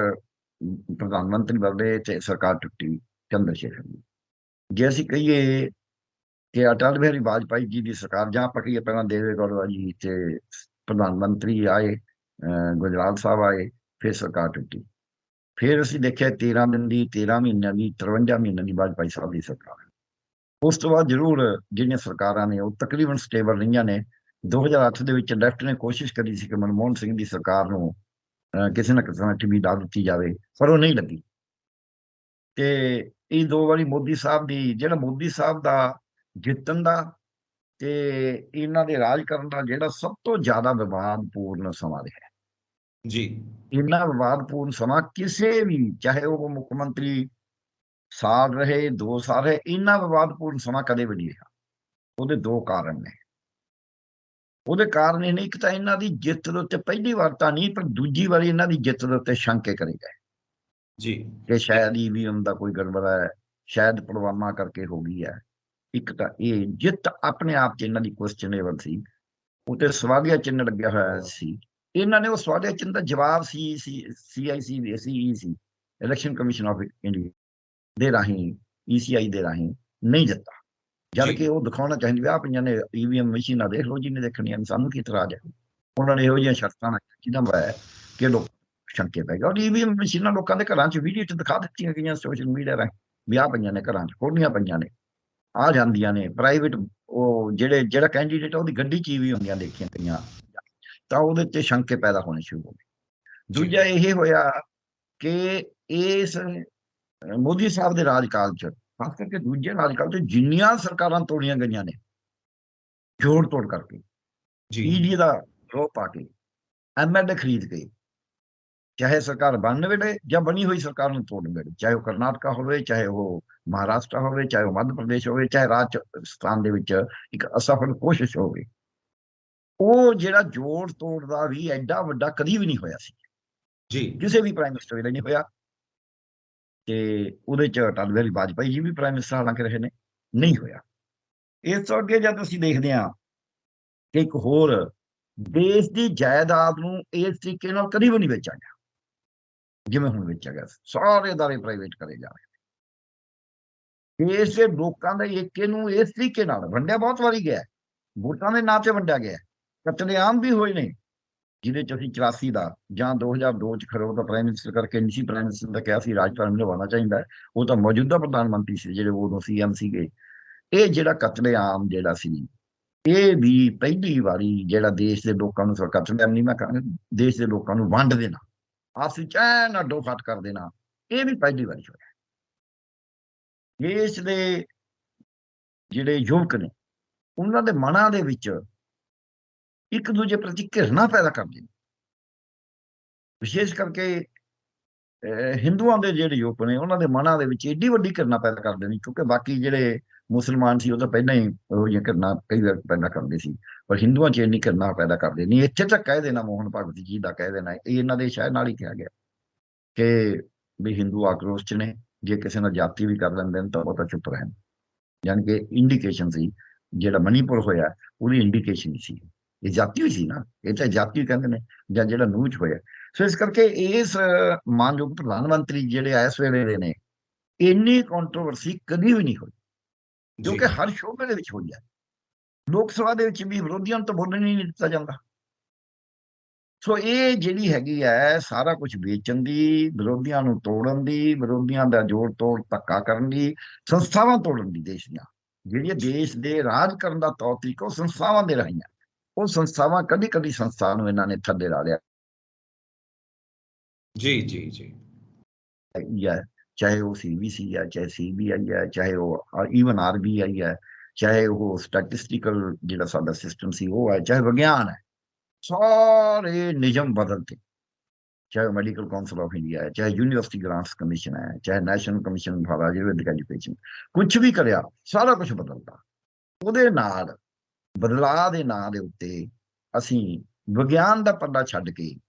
ਪ੍ਰਧਾਨ ਮੰਤਰੀ ਬਦਲੇ ਤੇ ਸਰਕਾਰ ਟੁੱਟੀ ਚੰਦਰ ਸ਼ੇਖਰ ਦੀ। ਜੇ ਅਸੀਂ ਕਹੀਏ ਕਿ ਅਟਲ ਬਿਹਾਰੀ ਵਾਜਪਾਈ ਜੀ ਦੀ ਸਰਕਾਰ ਜਾਂ ਆਪਾਂ ਕਹੀਏ ਪਹਿਲਾਂ ਦੇਵੇ ਗੌਰਵਾ ਜੀ ਤੇ ਪ੍ਰਧਾਨ ਮੰਤਰੀ ਆਏ, ਗੁਜਰਾਲ ਸਾਹਿਬ ਆਏ, ਫਿਰ ਸਰਕਾਰ ਟੁੱਟੀ। ਫਿਰ ਅਸੀਂ ਦੇਖਿਆ 13 ਦਿਨ ਦੀ, 13 ਮਹੀਨਿਆਂ ਦੀ, 53 ਮਹੀਨਿਆਂ ਦੀ ਵਾਜਪਾਈ ਸਾਹਿਬ ਦੀ ਸਰਕਾਰ। ਉਸ ਤੋਂ ਬਾਅਦ ਜ਼ਰੂਰ ਜਿਹੜੀਆਂ ਸਰਕਾਰਾਂ ਨੇ ਉਹ ਤਕਰੀਬਨ ਸਟੇਬਲ ਰਹੀਆਂ ਨੇ। 2008 ਦੇ ਵਿੱਚ ਲੈਫਟ ਨੇ ਕੋਸ਼ਿਸ਼ ਕਰੀ ਸੀ ਕਿ ਮਨਮੋਹਨ ਸਿੰਘ ਦੀ ਸਰਕਾਰ ਨੂੰ ਕਿਸੇ ਨਾ ਕਿਸੇ ਨਾਲ ਟਿੱਬੀ ਲਾ ਦਿੱਤੀ ਜਾਵੇ, ਪਰ ਉਹ ਨਹੀਂ ਲੱਗੀ। ਤੇ ਇਹ 2 ਵਾਰੀ ਮੋਦੀ ਸਾਹਿਬ ਦੀ, ਜਿਹੜਾ ਮੋਦੀ ਸਾਹਿਬ ਦਾ ਜਿੱਤਣ ਦਾ ਤੇ ਇਹਨਾਂ ਦੇ ਰਾਜ ਕਰਨ ਦਾ ਜਿਹੜਾ ਸਭ ਤੋਂ ਜ਼ਿਆਦਾ ਵਿਵਾਦਪੂਰਨ ਸਮਾਂ ਰਿਹਾ। ਜੀ ਇੰਨਾ ਵਿਵਾਦਪੂਰਨ ਸਮਾਂ ਕਿਸੇ ਵੀ, ਚਾਹੇ ਉਹ ਮੁੱਖ ਮੰਤਰੀ ਸਾਲ ਰਹੇ, 2 ਸਾਲ ਰਹੇ, ਇੰਨਾ ਵਿਵਾਦਪੂਰਨ ਸਮਾਂ ਕਦੇ ਵੀ ਨਹੀਂ ਰਿਹਾ। ਉਹਦੇ 2 ਕਾਰਨ ਨੇ। ਉਹਦੇ ਕਾਰਨ ਇਹ ਨੇ, ਇੱਕ ਤਾਂ ਇਹਨਾਂ ਦੀ ਜਿੱਤ ਦੇ ਉੱਤੇ ਪਹਿਲੀ ਵਾਰ ਤਾਂ ਨਹੀਂ, ਪਰ ਦੂਜੀ ਵਾਰੀ ਇਹਨਾਂ ਦੀ ਜਿੱਤ ਦੇ ਉੱਤੇ ਸ਼ੰਕੇ ਕਰੇ ਗਏ ਜੀ ਕਿ ਸ਼ਾਇਦ ਈਵੀਐਮ ਦਾ ਕੋਈ ਗੜਬੜ ਹੈ, ਸ਼ਾਇਦ ਪੁਲਵਾਮਾ ਕਰਕੇ ਹੋ ਗਈ ਹੈ। ਇੱਕ ਤਾਂ ਇਹ ਜਿੱਤ ਆਪਣੇ ਆਪ 'ਚ ਇਹਨਾਂ ਦੀ ਕੁਐਸਚਨੇਬਲ ਸੀ। ਉੱਤੇ ਸਵਾਲੀਆ ਚਿੰਨ੍ਹ ਲੱਗਿਆ ਹੋਇਆ ਸੀ। ਇਹਨਾਂ ਨੇ ਉਹ ਸਵਾਲੀਆ ਚਿੰਨ੍ਹ ਦਾ ਜਵਾਬ CIC election commission of India ਦੇ ਰਾਹੀਂ, ECI ਦੇ ਰਾਹੀਂ ਨਹੀਂ ਦਿੱਤਾ। ਜਦ ਕਿ ਉਹ ਦਿਖਾਉਣਾ ਚਾਹੀਦੀ ਵੀ ਆਹ ਪੰਜਾਂ ਨੇ ਈਵੀਐਮ ਮਸ਼ੀਨਾਂ ਦੇਖ ਲਓ, ਜਿਹਨੇ ਦੇਖਣੀਆਂ, ਸਾਨੂੰ ਕੀ ਇਤਰਾਜ਼ ਹੈ। ਉਹਨਾਂ ਨੇ ਇਹੋ ਜਿਹੀਆਂ ਸ਼ਰਤਾਂ ਜਿਹਨਾਂ ਹੈ ਕਿ ਲੋਕ ਸ਼ੰਕੇ ਪੈ ਗਏ। ਔਰ ਈਵੀਐਮ ਮਸ਼ੀਨਾਂ ਲੋਕਾਂ ਦੇ ਘਰਾਂ 'ਚ ਵੀਡੀਓ 'ਚ ਦਿਖਾ ਦਿੱਤੀਆਂ ਗਈਆਂ ਸੋਸ਼ਲ ਮੀਡੀਆ ਰਾਹੀਂ ਵੀ ਆਹ ਪਈਆਂ ਨੇ ਘਰਾਂ 'ਚ, ਖੋਲ੍ਹੀਆਂ ਪਈਆਂ ਨੇ, ਆ ਜਾਂਦੀਆਂ ਨੇ। ਪ੍ਰਾਈਵੇਟ ਉਹ ਜਿਹੜਾ ਕੈਂਡੀਡੇਟ ਉਹਦੀ ਗੱਡੀ 'ਚ ਵੀ ਹੁੰਦੀਆਂ ਦੇਖੀਆਂ ਗਈਆਂ, ਤਾਂ ਉਹਦੇ 'ਤੇ ਸ਼ੰਕੇ ਪੈਦਾ ਹੋਣੇ ਸ਼ੁਰੂ ਹੋ ਗਏ। ਦੂਜਾ ਇਹ ਹੋਇਆ ਕਿ ਇਸ ਮੋਦੀ ਸਾਹਿਬ ਦੇ ਰਾਜਕਾਲ 'ਚ, ਖਾਸ ਕਰਕੇ ਦੂਜੇ ਰਾਜਕਾਲ 'ਚ, ਜਿੰਨੀਆਂ ਸਰਕਾਰਾਂ ਤੋੜੀਆਂ ਗਈਆਂ ਨੇ ਜੋੜ ਤੋੜ ਕਰਕੇ, ਈਡੀ ਦਾ ਰੋਹ ਪਾ ਕੇ, MLA ਖਰੀਦ ਕੇ, ਚਾਹੇ ਸਰਕਾਰ ਬਣਨ ਵੇਲੇ ਜਾਂ ਬਣੀ ਹੋਈ ਸਰਕਾਰ ਨੂੰ ਤੋੜਨ ਵੇਲੇ, ਚਾਹੇ ਉਹ ਕਰਨਾਟਕਾ ਹੋਵੇ, ਚਾਹੇ ਉਹ ਮਹਾਰਾਸ਼ਟਰ ਹੋਵੇ, ਚਾਹੇ ਉਹ ਮੱਧ ਪ੍ਰਦੇਸ਼ ਹੋਵੇ, ਚਾਹੇ ਰਾਜਸਥਾਨ ਦੇ ਵਿੱਚ ਇੱਕ ਅਸਫਲ ਕੋਸ਼ਿਸ਼ ਹੋਵੇ, ਉਹ ਜਿਹੜਾ ਜੋੜ ਤੋੜ ਦਾ ਵੀ ਐਡਾ ਵੱਡਾ ਕਦੀ ਵੀ ਨਹੀਂ ਹੋਇਆ ਸੀ ਜੀ ਕਿਸੇ ਵੀ ਪ੍ਰਾਈਮ ਮਿਨਿਸਟਰ ਵੇਲੇ ਨਹੀਂ ਹੋਇਆ। ਤੇ ਉਹਦੇ 'ਚ ਅਟਲ ਬਿਹਾਰੀ ਵਾਜਪਾਈ ਜੀ ਵੀ ਪ੍ਰਾਈਮ ਮਿਨਿਸਟਰ ਹਾਲਾਂਕਿ ਰਹੇ ਨੇ, ਨਹੀਂ ਹੋਇਆ। ਇਸ ਤੋਂ ਅੱਗੇ ਜਦ ਅਸੀਂ ਦੇਖਦੇ ਹਾਂ ਕਿ ਇੱਕ ਹੋਰ ਦੇਸ਼ ਦੀ ਜਾਇਦਾਦ ਨੂੰ ਇਸ ਤਰੀਕੇ ਨਾਲ ਕਦੀ ਵੀ ਨਹੀਂ ਵੇਚਿਆ ਗਿਆ ਜਿਵੇਂ ਹੁਣ ਵੇਚਿਆ ਗਿਆ। ਸਾਰੇ ਅਦਾਰੇ ਪ੍ਰਾਈਵੇਟ ਕਰੇ ਜਾ ਰਹੇ। ਦੇਸ਼ ਦੇ ਲੋਕਾਂ ਦੇ ਏਕੇ ਨੂੰ ਇਸ ਤਰੀਕੇ ਨਾਲ ਵੰਡਿਆ ਬਹੁਤ ਵਾਰੀ ਗਿਆ, ਵੋਟਾਂ ਦੇ ਨਾਂ 'ਤੇ ਵੰਡਿਆ ਗਿਆ। ਕਤਲੇਆਮ ਵੀ ਹੋਏ ਨੇ, ਜਿਹਦੇ 'ਚ ਅਸੀਂ 84 ਦਾ ਜਾਂ 2002 'ਚ ਖਰੋ ਦਾ ਪ੍ਰਾਈਮ ਮਿਨਿਸਟਰ ਕਰਕੇ ਨਹੀਂ ਸੀ ਪ੍ਰਾਈਮ ਮਿਨਿਸਟਰ ਦਾ ਕਿਹਾ ਸੀ ਰਾਜਪਾਲ ਨਿਭਾਉਣਾ ਚਾਹੀਦਾ ਹੈ, ਉਹ ਤਾਂ ਮੌਜੂਦਾ ਪ੍ਰਧਾਨ ਮੰਤਰੀ ਸੀ ਜਿਹੜੇ ਉਦੋਂ CM ਸੀਗੇ। ਇਹ ਜਿਹੜਾ ਕਤਲੇਆਮ ਜਿਹੜਾ ਸੀ, ਇਹ ਵੀ ਪਹਿਲੀ ਵਾਰੀ ਜਿਹੜਾ ਦੇਸ਼ ਦੇ ਲੋਕਾਂ ਨੂੰ, ਕਤਲੇਆਮ ਨਹੀਂ ਮੈਂ ਕਹਾਂਗਾ, ਦੇਸ਼ ਦੇ ਲੋਕਾਂ ਨੂੰ ਵੰਡ ਦੇਣਾ, ਆਪਸ ਵਿੱਚ ਐਨ ਅੱਡੋ ਫੱਟ ਕਰ ਦੇਣਾ, ਇਹ ਵੀ ਪਹਿਲੀ ਵਾਰੀ ਹੋਇਆ। ਦੇਸ਼ ਦੇ ਜਿਹੜੇ ਯੁਵਕ ਨੇ ਉਹਨਾਂ ਦੇ ਮਨਾਂ ਦੇ ਵਿੱਚ ਇੱਕ ਦੂਜੇ ਪ੍ਰਤੀ ਘਿਰਣਾ ਪੈਦਾ ਕਰਦੇ ਨੇ। ਵਿਸ਼ੇਸ਼ ਕਰਕੇ ਹਿੰਦੂਆਂ ਦੇ ਜਿਹੜੇ ਯੁਵਕ ਨੇ ਉਹਨਾਂ ਦੇ ਮਨਾਂ ਦੇ ਵਿੱਚ ਏਡੀ ਵੱਡੀ ਘਿਰਣਾ ਪੈਦਾ ਕਰਦੇ ਨੇ, ਕਿਉਂਕਿ ਬਾਕੀ ਜਿਹੜੇ ਮੁਸਲਮਾਨ ਸੀ ਉਹ ਤਾਂ ਪਹਿਲਾਂ ਹੀ ਇਹੋ ਜਿਹੀਆਂ ਘਿਰਣਾ ਕਈ ਵਾਰ ਪੈਦਾ ਕਰਦੇ ਸੀ, ਪਰ ਹਿੰਦੂਆਂ 'ਚ ਇੰਨੀ ਘਿਰਣਾ ਪੈਦਾ ਕਰਦੇ ਨਹੀਂ। ਇੱਥੇ ਤੱਕ ਕਹਿ ਦੇਣਾ, ਮੋਹਨ ਭਗਤ ਜੀ ਦਾ ਕਹਿ ਦੇਣਾ, ਇਹ ਇਹਨਾਂ ਦੇ ਸ਼ਾਇਦ ਨਾਲ ਹੀ ਕਿਹਾ ਗਿਆ ਕਿ ਵੀ ਹਿੰਦੂ ਆਕਰੋਸ਼ 'ਚ ਨੇ, ਜੇ ਕਿਸੇ ਨਾਲ ਜਾਤੀ ਵੀ ਕਰ ਲੈਂਦੇ ਨੇ ਤਾਂ ਉਹ ਤਾਂ ਚੁੱਪ ਰਹਿਣ। ਯਾਨੀ ਕਿ ਇੰਡੀਕੇਸ਼ਨ ਸੀ, ਜਿਹੜਾ ਮਣੀਪੁਰ ਹੋਇਆ ਉਹਦੀ ਇੰਡੀਕੇਸ਼ਨ ਸੀ, ਇਹ ਜਾਤੀ ਹੋਈ ਸੀ ਨਾ, ਇਹ ਤਾਂ ਜਾਤੀ ਕਹਿੰਦੇ ਨੇ, ਜਾਂ ਜਿਹੜਾ ਨੂਚ ਹੋਇਆ। ਸੋ ਇਸ ਕਰਕੇ ਇਸ ਮਾਨਯੋਗ ਪ੍ਰਧਾਨ ਮੰਤਰੀ ਜਿਹੜੇ ਇਸ ਵੇਲੇ ਦੇ ਨੇ, ਇੰਨੀ ਕੰਟਰੋਵਰਸੀ ਕਦੀ ਵੀ ਨਹੀਂ ਹੋਈ, ਕਿਉਂਕਿ ਹਰ ਸ਼ੋਬੇ ਦੇ ਵਿੱਚ ਹੋਈ ਹੈ। ਲੋਕ ਸਭਾ ਦੇ ਵਿੱਚ ਵੀ ਵਿਰੋਧੀਆਂ ਨੂੰ ਤਾਂ ਬੋਲਣ ਹੀ ਨਹੀਂ ਦਿੱਤਾ ਜਾਂਦਾ। ਸੋ ਇਹ ਜਿਹੜੀ ਹੈਗੀ ਹੈ ਸਾਰਾ ਕੁਝ ਵੇਚਣ ਦੀ, ਵਿਰੋਧੀਆਂ ਨੂੰ ਤੋੜਨ ਦੀ, ਵਿਰੋਧੀਆਂ ਦਾ ਜੋੜ ਤੋੜ ਧੱਕਾ ਕਰਨ ਦੀ, ਸੰਸਥਾਵਾਂ ਤੋੜਨ ਦੀ, ਦੇਸ਼ ਦੀਆਂ ਜਿਹੜੀਆਂ ਦੇਸ਼ ਦੇ ਰਾਜ ਕਰਨ ਦਾ ਤੌਰ ਤਰੀਕਾ ਉਹ ਸੰਸਥਾਵਾਂ ਦੇ ਰਾਹੀਂ ਹੈ। ਉਹ ਸੰਸਥਾਵਾਂ ਕਦੀ ਸੰਸਥਾ ਨੂੰ ਇਹਨਾਂ ਨੇ ਥੱਲੇ ਲਾ ਲਿਆ ਜੀ ਜੀ ਜੀ ਹੈ, ਚਾਹੇ ਉਹ CBC ਹੈ, ਚਾਹੇ CBI ਹੈ, ਚਾਹੇ ਉਹ ਈਵਨ RBI ਹੈ, ਚਾਹੇ ਉਹ ਸਟੈਟਿਸਟੀਕਲ ਜਿਹੜਾ ਸਾਡਾ ਸਿਸਟਮ ਸੀ ਉਹ ਹੈ, ਚਾਹੇ ਵਿਗਿਆਨ ਹੈ, ਸਾਰੇ ਨਿਯਮ ਬਦਲਤੇ। ਚਾਹੇ ਮੈਡੀਕਲ ਕਾਉਂਸਲ ਆਫ ਇੰਡੀਆ ਹੈ, ਚਾਹੇ ਯੂਨੀਵਰਸਿਟੀ ਗ੍ਰਾਂਟਸ ਕਮਿਸ਼ਨ ਹੈ, ਚਾਹੇ national commission for Ayurvedic education, ਕੁਝ ਵੀ ਕਰਿਆ, ਸਾਰਾ ਕੁਝ ਬਦਲਤਾ। ਉਹਦੇ ਨਾਲ ਬਦਲਾਅ ਦੇ ਨਾਂ ਦੇ ਉੱਤੇ ਅਸੀਂ ਵਿਗਿਆਨ ਦਾ ਪੱਲਾ ਛੱਡ ਕੇ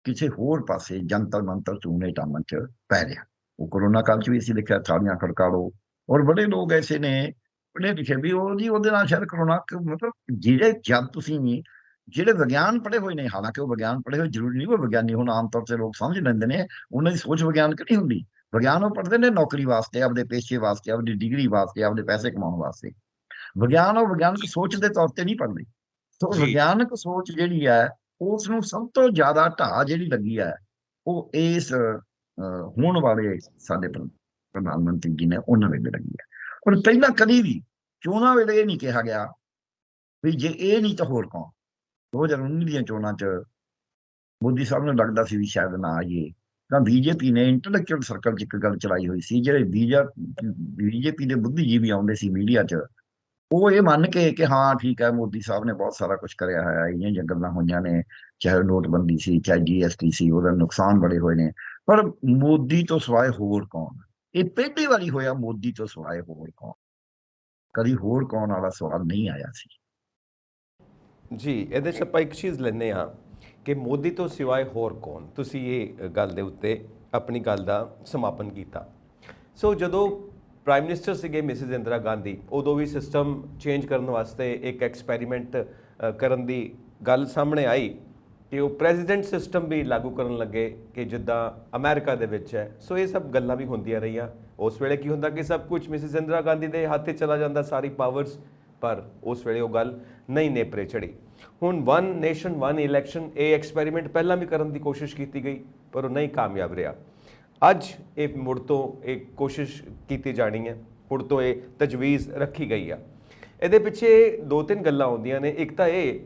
ਕਿਸੇ ਹੋਰ ਪਾਸੇ ਜੰਤਰ ਮੰਤਰ ਚੂਨੇ ਟਾਮਨ 'ਚ ਪੈ ਰਿਹਾ। ਉਹ ਕੋਰੋਨਾ ਕਾਲ 'ਚ ਵੀ ਅਸੀਂ ਦੇਖਿਆ, ਥਾਲੀਆਂ ਖੜਕਾੜੋ, ਔਰ ਬੜੇ ਲੋਕ ਐਸੇ ਨੇ ਪੜ੍ਹੇ ਲਿਖੇ ਵੀ, ਉਹ ਜੀ ਉਹਦੇ ਨਾਲ ਸ਼ਾਇਦ ਕਰੋਨਾ, ਮਤਲਬ ਜਦ ਤੁਸੀਂ ਜਿਹੜੇ ਵਿਗਿਆਨ ਪੜ੍ਹੇ ਹੋਏ ਨੇ, ਹਾਲਾਂਕਿ ਉਹ ਵਿਗਿਆਨ ਪੜ੍ਹੇ ਹੋਏ ਜ਼ਰੂਰੀ ਨਹੀਂ ਉਹ ਵਿਗਿਆਨੀ ਹੁਣ, ਆਮ ਤੌਰ 'ਤੇ ਲੋਕ ਸਮਝ ਲੈਂਦੇ ਨੇ, ਉਹਨਾਂ ਦੀ ਸੋਚ ਵਿਗਿਆਨਕ ਨਹੀਂ ਹੁੰਦੀ। ਵਿਗਿਆਨ ਉਹ ਪੜ੍ਹਦੇ ਨੇ ਨੌਕਰੀ ਵਾਸਤੇ, ਆਪਦੇ ਪੇਸ਼ੇ ਵਾਸਤੇ, ਆਪਦੀ ਡਿਗਰੀ ਵਾਸਤੇ, ਆਪਦੇ ਪੈਸੇ ਕਮਾਉਣ ਵਾਸਤੇ। ਵਿਗਿਆਨ ਉਹ ਵਿਗਿਆਨਕ ਸੋਚ ਦੇ ਤੌਰ ਤੇ ਨਹੀਂ ਪੜ੍ਹਦੇ। ਸੋ ਜੀ ਵਿਗਿਆਨਕ ਸੋਚ ਜਿਹੜੀ ਹੈ ਉਸ ਨੂੰ ਸਭ ਤੋਂ ਜ਼ਿਆਦਾ ਢਾਹ ਜਿਹੜੀ ਲੱਗੀ ਹੈ ਉਹ ਇਸ ਹੋਣ ਵਾਲੇ ਸਾਡੇ ਪ੍ਰਧਾਨ ਮੰਤਰੀ ਜੀ ਨੇ ਉਹਨਾਂ ਵੇਲੇ ਲੱਗੀ ਹੈ। ਹੁਣ ਪਹਿਲਾਂ ਕਦੀ ਵੀ ਚੋਣਾਂ ਵੇਲੇ ਇਹ ਨਹੀਂ ਕਿਹਾ ਗਿਆ ਵੀ ਜੇ ਇਹ ਨਹੀਂ ਤਾਂ ਹੋਰ ਕੌਣ। 2019 ਦੀਆਂ ਚੋਣਾਂ 'ਚ ਮੋਦੀ ਸਾਹਿਬ ਨੂੰ ਲੱਗਦਾ ਸੀ ਵੀ ਸ਼ਾਇਦ ਨਾ ਆਈਏ, ਤਾਂ ਬੀਜੇਪੀ ਨੇ ਇੰਟੈਲੈਕਚੁਅਲ ਸਰਕਲ 'ਚ ਇੱਕ ਗੱਲ ਚਲਾਈ ਹੋਈ ਸੀ, ਜਿਹੜੇ ਬੀਜੇਪੀ ਦੇ ਬੁੱਧੀਜੀਵੀ ਆਉਂਦੇ ਸੀ ਮੀਡੀਆ 'ਚ, ਉਹ ਇਹ ਮੰਨ ਕੇ ਕਿ ਹਾਂ ਠੀਕ ਹੈ ਮੋਦੀ ਸਾਹਿਬ ਨੇ ਬਹੁਤ ਸਾਰਾ ਕੁਝ ਕਰਿਆ ਹੋਇਆ, ਇੰਨੀਆਂ ਗੱਲਾਂ ਹੋਈਆਂ ਨੇ, ਚਾਹੇ ਨੋਟਬੰਦੀ ਸੀ ਚਾਹੇ GST ਸੀ, ਉਹਦਾ ਨੁਕਸਾਨ ਬੜੇ ਹੋਏ ਨੇ, ਪਰ ਮੋਦੀ ਤੋਂ ਸਿਵਾਏ ਹੋਰ ਕੌਣ। ਇਹ ਪਹਿਲੀ ਵਾਰੀ ਹੋਇਆ ਮੋਦੀ ਤੋਂ ਸਿਵਾਏ ਹੋਰ ਕੌਣ, ਕਦੀ ਹੋਰ ਕੌਣ ਵਾਲਾ ਸਵਾਲ ਨਹੀਂ ਆਇਆ ਸੀ। ਜੀ ਇਹਦੇ 'ਚ ਆਪਾਂ ਇੱਕ ਚੀਜ਼ ਲੈਂਦੇ ਹਾਂ ਕਿ ਮੋਦੀ ਤੋਂ ਸਿਵਾਏ ਹੋਰ ਕੌਣ। ਤੁਸੀਂ ਇਹ ਗੱਲ ਦੇ ਉੱਤੇ ਆਪਣੀ ਗੱਲ ਦਾ ਸਮਾਪਨ ਕੀਤਾ। ਸੋ ਜਦੋਂ ਪ੍ਰਾਈਮ ਮਿਨਿਸਟਰ ਸੀਗੇ ਮਿਸਿਸ ਇੰਦਰਾ ਗਾਂਧੀ, ਉਦੋਂ ਵੀ ਸਿਸਟਮ ਚੇਂਜ ਕਰਨ ਵਾਸਤੇ ਇੱਕ ਐਕਸਪੈਰੀਮੈਂਟ ਕਰਨ ਦੀ ਗੱਲ ਸਾਹਮਣੇ ਆਈ ਕਿ ਉਹ ਪ੍ਰੈਜ਼ੀਡੈਂਟ ਸਿਸਟਮ ਵੀ ਲਾਗੂ ਕਰਨ ਲੱਗੇ ਕਿ ਜਿੱਦਾਂ ਅਮਰੀਕਾ ਦੇ ਵਿੱਚ ਹੈ। ਸੋ ਇਹ ਸਭ ਗੱਲਾਂ ਵੀ ਹੁੰਦੀਆਂ ਰਹੀਆਂ। ਉਸ ਵੇਲੇ ਕੀ ਹੁੰਦਾ ਕਿ ਸਭ ਕੁਝ ਮਿਸਿਸ ਇੰਦਰਾ ਗਾਂਧੀ ਦੇ ਹੱਥ 'ਚ ਚਲਾ ਜਾਂਦਾ, ਸਾਰੀ ਪਾਵਰਸ, ਪਰ ਉਸ ਵੇਲੇ ਉਹ ਗੱਲ ਨਹੀਂ ਨੇਪਰੇ ਚੜੀ। ਹੁਣ ਵਨ ਨੇਸ਼ਨ ਵਨ ਇਲੈਕਸ਼ਨ, ਇਹ ਐਕਸਪੈਰੀਮੈਂਟ ਪਹਿਲਾਂ ਵੀ ਕਰਨ ਦੀ ਕੋਸ਼ਿਸ਼ ਕੀਤੀ ਗਈ ਪਰ ਉਹ ਨਹੀਂ ਕਾਮਯਾਬ ਰਿਹਾ। ਅੱਜ ਇਹ ਮੁੜ ਤੋਂ ਇਹ ਕੋਸ਼ਿਸ਼ ਕੀਤੀ ਜਾਣੀ ਹੈ, ਮੁੜ ਤੋਂ ਇਹ ਤਜਵੀਜ਼ ਰੱਖੀ ਗਈ ਆ। ਇਹਦੇ ਪਿੱਛੇ ਦੋ ਤਿੰਨ ਗੱਲਾਂ ਆਉਂਦੀਆਂ ਨੇ। ਇੱਕ ਤਾਂ ਇਹ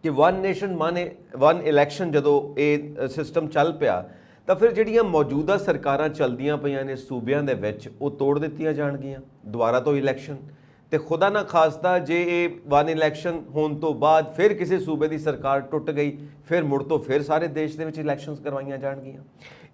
ਕਿ ਵਨ ਨੇਸ਼ਨ ਵਨ ਇਲੈਕਸ਼ਨ ਜਦੋਂ ਇਹ ਸਿਸਟਮ ਚੱਲ ਪਿਆ ਤਾਂ ਫਿਰ ਜਿਹੜੀਆਂ ਮੌਜੂਦਾ ਸਰਕਾਰਾਂ ਚੱਲਦੀਆਂ ਪਈਆਂ ਨੇ ਸੂਬਿਆਂ ਦੇ ਵਿੱਚ, ਉਹ ਤੋੜ ਦਿੱਤੀਆਂ ਜਾਣਗੀਆਂ ਦੁਬਾਰਾ ਤੋਂ ਇਲੈਕਸ਼ਨ। ਤੇ ਖੁਦਾ ਨਾ ਖਾਸਤਾ ਜੇ ਇਹ ਵਨ ਇਲੈਕਸ਼ਨ ਹੋਣ ਤੋਂ ਬਾਅਦ ਫਿਰ ਕਿਸੇ ਸੂਬੇ ਦੀ ਸਰਕਾਰ ਟੁੱਟ ਗਈ, ਫਿਰ ਮੁੜ ਤੋਂ ਫਿਰ ਸਾਰੇ ਦੇਸ਼ ਦੇ ਵਿੱਚ ਇਲੈਕਸ਼ਨਸ ਕਰਵਾਈਆਂ ਜਾਣਗੀਆਂ।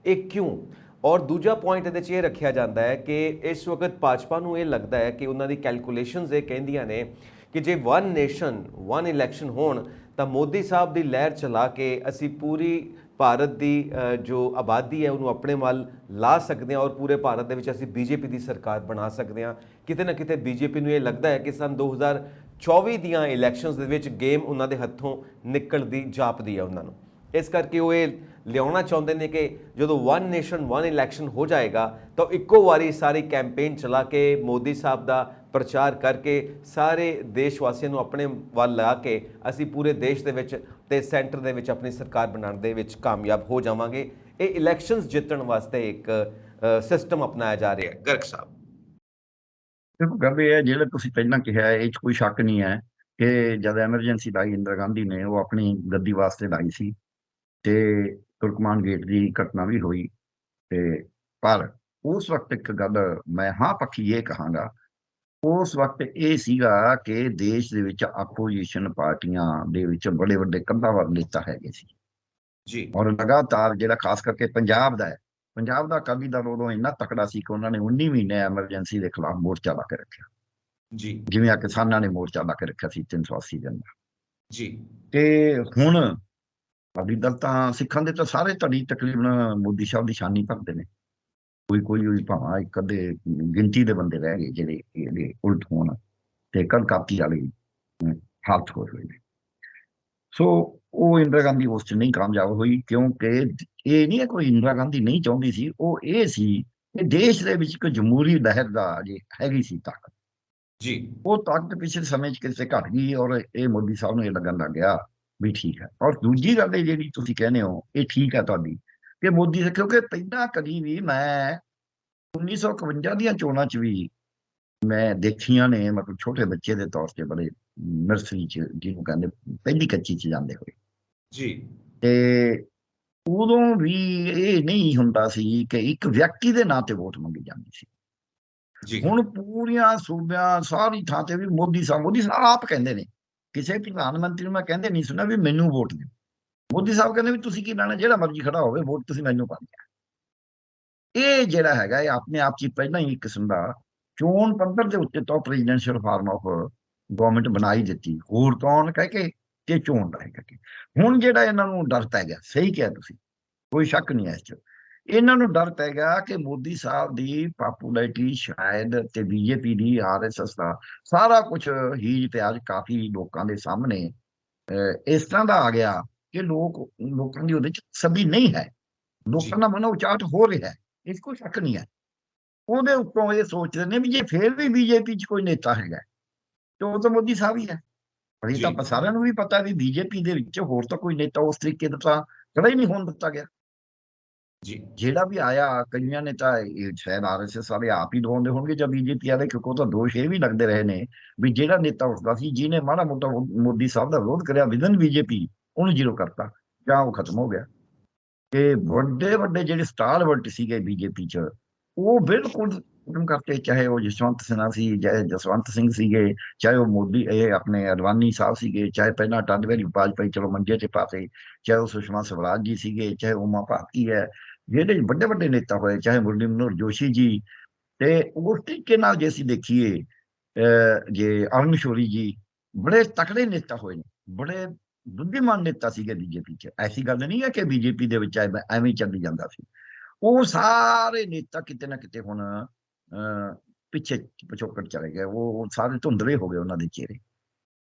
ਇਹ ਕਿਉਂ? ਔਰ ਦੂਜਾ ਪੁਆਇੰਟ ਇਹਦੇ 'ਚ ਇਹ ਰੱਖਿਆ ਜਾਂਦਾ ਹੈ ਕਿ ਇਸ ਵਕਤ ਭਾਜਪਾ ਨੂੰ ਇਹ ਲੱਗਦਾ ਹੈ ਕਿ ਉਹਨਾਂ ਦੀ ਕੈਲਕੂਲੇਸ਼ਨਸ ਇਹ ਕਹਿੰਦੀਆਂ ਨੇ ਕਿ ਜੇ ਵਨ ਨੇਸ਼ਨ ਵਨ ਇਲੈਕਸ਼ਨ ਹੋਣ ਤਾਂ ਮੋਦੀ ਸਾਹਿਬ ਦੀ ਲਹਿਰ ਚਲਾ ਕੇ ਅਸੀਂ ਪੂਰੀ ਭਾਰਤ ਦੀ ਜੋ ਆਬਾਦੀ ਹੈ ਉਹਨੂੰ ਆਪਣੇ ਵੱਲ ਲਾ ਸਕਦੇ ਹਾਂ ਔਰ ਪੂਰੇ ਭਾਰਤ ਦੇ ਵਿੱਚ ਅਸੀਂ BJP ਦੀ ਸਰਕਾਰ ਬਣਾ ਸਕਦੇ ਹਾਂ। ਕਿਤੇ ਨਾ ਕਿਤੇ BJP ਨੂੰ ਇਹ ਲੱਗਦਾ ਹੈ ਕਿ ਸਨ 2024 ਦੀਆਂ ਇਲੈਕਸ਼ਨਸ ਦੇ ਵਿੱਚ ਗੇਮ ਉਹਨਾਂ ਦੇ ਹੱਥੋਂ ਨਿਕਲਦੀ ਜਾਪਦੀ ਹੈ ਉਹਨਾਂ ਨੂੰ। ਇਸ ਕਰਕੇ ਉਹ ਇਹ ਲਿਆਉਣਾ ਚਾਹੁੰਦੇ ਨੇ ਕਿ ਜਦੋਂ ਵਨ ਨੇਸ਼ਨ ਵਨ ਇਲੈਕਸ਼ਨ ਹੋ ਜਾਏਗਾ ਤਾਂ ਇੱਕੋ ਵਾਰੀ ਸਾਰੀ ਕੈਂਪੇਨ ਚਲਾ ਕੇ ਮੋਦੀ ਸਾਹਿਬ ਦਾ ਪ੍ਰਚਾਰ ਕਰਕੇ ਸਾਰੇ ਦੇਸ਼ ਵਾਸੀਆਂ ਨੂੰ ਆਪਣੇ ਵੱਲ ਲਾ ਕੇ ਅਸੀਂ ਪੂਰੇ ਦੇਸ਼ ਦੇ ਵਿੱਚ ਤੇ ਸੈਂਟਰ ਦੇ ਵਿੱਚ ਆਪਣੀ ਸਰਕਾਰ ਬਣਾਉਣ ਦੇ ਵਿੱਚ ਕਾਮਯਾਬ ਹੋ ਜਾਵਾਂਗੇ। ਇਹ ਇਲੈਕਸ਼ਨਸ ਜਿੱਤਣ ਵਾਸਤੇ ਇੱਕ ਸਿਸਟਮ ਅਪਣਾਇਆ ਜਾ ਰਿਹਾ ਹੈ। ਗਰਗ ਸਾਹਿਬ, ਦੇਖੋ ਗੱਲ ਇਹ ਹੈ, ਜਿਹੜਾ ਤੁਸੀਂ ਪਹਿਲਾਂ ਕਿਹਾ ਇਹ 'ਚ ਕੋਈ ਸ਼ੱਕ ਨਹੀਂ ਹੈ ਕਿ ਜਦ ਐਮਰਜੈਂਸੀ ਲਾਈ ਇੰਦਰਾ ਗਾਂਧੀ ਨੇ, ਉਹ ਆਪਣੀ ਗੱਦੀ ਵਾਸਤੇ ਲਾਈ ਸੀ ਤੇ ਤੁਰਕਮਾਨ ਗੇਟ ਦੀ ਘਟਨਾ ਵੀ ਹੋਈ। ਤੇ ਪਰ ਉਸ ਵਕਤ ਇੱਕ ਗੱਲ ਮੈਂ ਹਾਂ ਪੱਖੀ ਇਹ ਕਹਾਂਗਾ, ਉਸ ਵਕਤ ਇਹ ਸੀਗਾ ਕਿ ਦੇਸ਼ ਦੇ ਵਿੱਚ ਆਪੋਜੀਸ਼ਨ ਪਾਰਟੀਆਂ ਦੇ ਵਿੱਚ ਬੜੇ ਵੱਡੇ ਕੱਦਾਵਰ ਨੇਤਾ ਹੈਗੇ ਸੀ ਜੀ ਔਰ ਲਗਾਤਾਰ ਜਿਹੜਾ ਖਾਸ ਕਰਕੇ ਪੰਜਾਬ ਦਾ ਹੈ, ਪੰਜਾਬ ਦਾ ਅਕਾਲੀ ਦਲ ਉਦੋਂ ਇੰਨਾ ਤਕੜਾ ਸੀ ਕਿ ਉਹਨਾਂ ਨੇ 19 ਮਹੀਨੇ ਐਮਰਜੈਂਸੀ ਦੇ ਖਿਲਾਫ ਮੋਰਚਾ ਲਾ ਕੇ ਰੱਖਿਆ, ਜੀ ਜਿਵੇਂ ਆ ਕਿਸਾਨਾਂ ਨੇ ਮੋਰਚਾ ਲਾ ਕੇ ਰੱਖਿਆ ਸੀ 380 ਦਿਨ ਦਾ। ਜੀ ਤੇ ਹੁਣ ਅਕਾਲੀ ਦਲ ਤਾਂ ਸਿੱਖਾਂ ਦੇ ਤਾਂ ਸਾਰੇ ਧੜੀ ਤਕਰੀਬਨ ਮੋਦੀ ਸਾਹਿਬ ਦੀ ਸ਼ਾਨੀ ਭਰਦੇ ਨੇ, ਕੋਈ ਭਾਵਾਂ ਇੱਕ ਅੱਧੇ ਗਿਣਤੀ ਦੇ ਬੰਦੇ ਰਹਿ ਗਏ ਜਿਹੜੇ ਇਹਦੇ ਉਲਟ ਹੋਣ ਤੇ ਕਾਪੀ ਵਾਲੀ ਹਾਲਤ ਹੋ ਰਹੀ ਨੇ। ਸੋ ਉਹ ਇੰਦਰਾ ਗਾਂਧੀ ਉਸ 'ਚ ਨਹੀਂ ਕਾਮਯਾਬ ਹੋਈ ਕਿਉਂਕਿ ਇਹ ਨਹੀਂ ਹੈ ਕੋਈ ਇੰਦਰਾ ਗਾਂਧੀ ਨਹੀਂ ਚਾਹੁੰਦੀ ਸੀ, ਉਹ ਇਹ ਸੀ ਕਿ ਦੇਸ਼ ਦੇ ਵਿੱਚ ਇੱਕ ਜਮਹੂਰੀ ਲਹਿਰ ਦਾ ਜੇ ਹੈਗੀ ਸੀ ਤਾਕਤ, ਜੀ ਉਹ ਤਾਕਤ ਪਿਛਲੇ ਸਮੇਂ 'ਚ ਕਿਸੇ ਘਟ ਗਈ ਔਰ ਇਹ ਮੋਦੀ ਸਾਹਿਬ ਨੂੰ ਇਹ ਲੱਗਣ ਲੱਗ ਗਿਆ ਵੀ ਠੀਕ ਹੈ। ਔਰ ਦੂਜੀ ਗੱਲ ਇਹ ਜਿਹੜੀ ਤੁਸੀਂ ਕਹਿੰਦੇ ਹੋ ਇਹ ਠੀਕ ਹੈ ਤੁਹਾਡੀ ਕਿ ਮੋਦੀ ਸਾਹਿਬ, ਕਿਉਂਕਿ ਪਹਿਲਾਂ ਕਦੀ ਵੀ ਮੈਂ 1951 ਦੀਆਂ ਚੋਣਾਂ 'ਚ ਵੀ ਮੈਂ ਦੇਖੀਆਂ ਨੇ, ਮਤਲਬ ਛੋਟੇ ਬੱਚੇ ਦੇ ਤੌਰ ਤੇ ਬੜੇ ਨਰਸਰੀ 'ਚ ਜਿਹਨੂੰ ਕਹਿੰਦੇ ਪਹਿਲੀ ਕੱਚੀ 'ਚ ਜਾਂਦੇ ਹੋਏ, ਜੀ ਤੇ ਉਦੋਂ ਵੀ ਇਹ ਨਹੀਂ ਹੁੰਦਾ ਸੀ ਕਿ ਇੱਕ ਵਿਅਕਤੀ ਦੇ ਨਾਂ ਤੇ ਵੋਟ ਮੰਗੀ ਜਾਂਦੀ ਸੀ। ਜੀ ਹੁਣ ਪੂਰੀਆਂ ਸੂਬਿਆਂ ਸਾਰੀ ਥਾਂ ਤੇ ਵੀ ਮੋਦੀ ਸਾਹਿਬ ਆਪ ਕਹਿੰਦੇ ਨੇ, ਕਿਸੇ ਪ੍ਰਧਾਨ ਮੰਤਰੀ ਨੂੰ ਮੈਂ ਕਹਿੰਦੇ ਨਹੀਂ ਸੁਣਿਆ ਵੀ ਮੈਨੂੰ ਵੋਟ ਦਿਓ। ਮੋਦੀ ਸਾਹਿਬ ਕਹਿੰਦੇ ਵੀ ਤੁਸੀਂ ਕੀ ਲੈਣਾ, ਜਿਹੜਾ ਮਰਜ਼ੀ ਖੜਾ ਹੋਵੇ ਵੋਟ ਤੁਸੀਂ ਮੈਨੂੰ ਪਾਣੀ ਹੈ। ਇਹ ਜਿਹੜਾ ਹੈਗਾ ਇਹ ਆਪਣੇ ਆਪ 'ਚ ਪਹਿਲਾਂ ਹੀ ਇੱਕ ਕਿਸਮ ਦਾ ਚੋਣ ਪੱਧਰ ਦੇ ਉੱਤੇ ਤਾਂ ਪ੍ਰੈਜ਼ੀਡੈਂਸ਼ੀਅਲ ਫਾਰਮ ਆਫ ਗਵਰਨਮੈਂਟ ਬਣਾਈ ਦਿੱਤੀ, ਹੋਰ ਕੌਣ ਕਹਿ ਕੇ ਤੇ ਚੋਣ ਰਾਹੀਂ ਕਰਕੇ। ਹੁਣ ਜਿਹੜਾ ਇਹਨਾਂ ਨੂੰ ਡਰ ਪੈ ਗਿਆ, ਸਹੀ ਕਿਹਾ ਤੁਸੀਂ, ਕੋਈ ਸ਼ੱਕ ਨਹੀਂ ਹੈ ਇਸ 'ਚ, ਇਹਨਾਂ ਨੂੰ ਡਰ ਪੈ ਗਿਆ ਕਿ ਮੋਦੀ ਸਾਹਿਬ ਦੀ ਪਾਪੂਲੈਰਿਟੀ ਸ਼ਾਇਦ ਤੇ BJP ਦੀ RSS ਦਾ ਸਾਰਾ ਕੁਝ ਹੀਜ ਪਿਆਜ ਕਾਫੀ ਲੋਕਾਂ ਦੇ ਸਾਹਮਣੇ ਇਸ ਤਰ੍ਹਾਂ ਦਾ ਆ ਗਿਆ ਕਿ ਲੋਕਾਂ ਦੀ ਉਹਦੇ 'ਚ ਤਸੱਲੀ ਨਹੀਂ ਹੈ, ਲੋਕਾਂ ਦਾ ਮਨੋ ਉਚਾਟ ਹੋ ਰਿਹਾ ਹੈ, ਇਸ ਕੋਈ ਸ਼ੱਕ ਨਹੀਂ ਹੈ। ਉਹਦੇ ਉੱਤੋਂ ਇਹ ਸੋਚਦੇ ਨੇ ਵੀ ਜੇ ਫਿਰ ਵੀ BJP 'ਚ ਕੋਈ ਨੇਤਾ ਹੈਗਾ ਤੇ ਉਹ ਤਾਂ ਮੋਦੀ ਸਾਹਿਬ ਹੀ ਹੈ। ਪਰ ਇਹ ਤਾਂ ਜੀ ਆਪਾਂ ਸਾਰਿਆਂ ਨੂੰ ਵੀ ਪਤਾ ਵੀ ਬੀਜੇਪੀ ਦੇ ਵਿੱਚ ਹੋਰ ਤਾਂ ਕੋਈ ਨੇਤਾ ਉਸ ਤਰੀਕੇ ਦਾ ਤਾਂ ਖੜਾ ਹੀ ਨਹੀਂ ਹੋਣ ਦਿੱਤਾ ਗਿਆ। ਜੀ ਜਿਹੜਾ ਵੀ ਆਇਆ, ਕਈਆਂ ਨੇ ਤਾਂ ਇਹ ਸ਼ਾਇਦ ਆਰਐਸਐਸ ਵਾਲੇ ਆਪ ਹੀ ਦਵਾਉਂਦੇ ਹੋਣਗੇ ਜਾਂ ਬੀਜੇਪੀ ਵਾਲੇ, ਕਿਉਂਕਿ ਉਹ ਤਾਂ ਦੋਸ਼ ਇਹ ਵੀ ਲੱਗਦੇ ਰਹੇ ਨੇ ਵੀ ਜਿਹੜਾ ਨੇਤਾ ਉੱਠਦਾ ਸੀ ਜਿਹਨੇ ਮਾੜਾ ਮੋਟਾ ਮੋਦੀ ਸਾਹਿਬ ਦਾ ਵਿਰੋਧ ਕਰਿਆ ਵਿਦਨ ਬੀਜੇਪੀ, ਉਹਨੂੰ ਜ਼ੀਰੋ ਕਰਤਾ ਜਾਂ ਉਹ ਖਤਮ ਹੋ ਗਿਆ। ਤੇ ਵੱਡੇ ਵੱਡੇ ਜਿਹੜੇ ਸਟਾਰਵਰਟ ਸੀਗੇ ਬੀਜੇਪੀ 'ਚ, ਉਹ ਬਿਲਕੁਲ ਖਤਮ ਕਰਤੇ, ਚਾਹੇ ਉਹ ਜਸਵੰਤ ਸਿਨਹਾ ਸੀ, ਚਾਹੇ ਜਸਵੰਤ ਸਿੰਘ ਸੀਗੇ, ਚਾਹੇ ਉਹ ਮੋਦੀ ਇਹ ਆਪਣੇ ਅਡਵਾਨੀ ਸਾਹਿਬ ਸੀਗੇ, ਚਾਹੇ ਪਹਿਲਾਂ ਅਟਲ ਬਿਹਾਰੀ ਵਾਜਪਾਈ ਚਲੋ ਮੰਜੇ ਤੇ ਪਾਤੇ, ਚਾਹੇ ਉਹ ਸੁਸ਼ਮਾ ਸਵਰਾਜ ਜੀ ਸੀਗੇ, ਚਾਹੇ ਉਮਾ ਭਾਰਤੀ ਹੈ, ਜਿਹੜੇ ਵੱਡੇ ਵੱਡੇ ਨੇਤਾ ਹੋਏ, ਚਾਹੇ ਮੁਰਲੀ ਮਨੋਹਰ ਜੋਸ਼ੀ ਜੀ। ਤੇ ਉਸ ਤਰੀਕੇ ਨਾਲ ਜੇ ਅਸੀਂ ਦੇਖੀਏ ਜੇ ਅਰੁਣ ਸ਼ੌਰੀ ਜੀ, ਬੜੇ ਤਕੜੇ ਨੇਤਾ ਹੋਏ ਨੇ, ਬੜੇ ਬੁੱਧੀਮਾਨ ਨੇਤਾ ਸੀਗੇ ਬੀਜੇਪੀ 'ਚ। ਐਸੀ ਗੱਲ ਨਹੀਂ ਹੈ ਕਿ ਬੀਜੇਪੀ ਦੇ ਵਿੱਚ ਐਵੇਂ ਹੀ ਚੱਲੀ ਜਾਂਦਾ ਸੀ। ਉਹ ਸਾਰੇ ਨੇਤਾ ਕਿਤੇ ਨਾ ਕਿਤੇ ਹੁਣ ਪਿੱਛੇ ਪਿਛੋਕੜ ਚਲੇ ਗਏ। ਉਹ ਸਾਰੇ ਧੁੰਦਲੇ ਹੋ ਗਏ, ਉਹਨਾਂ ਦੇ ਚਿਹਰੇ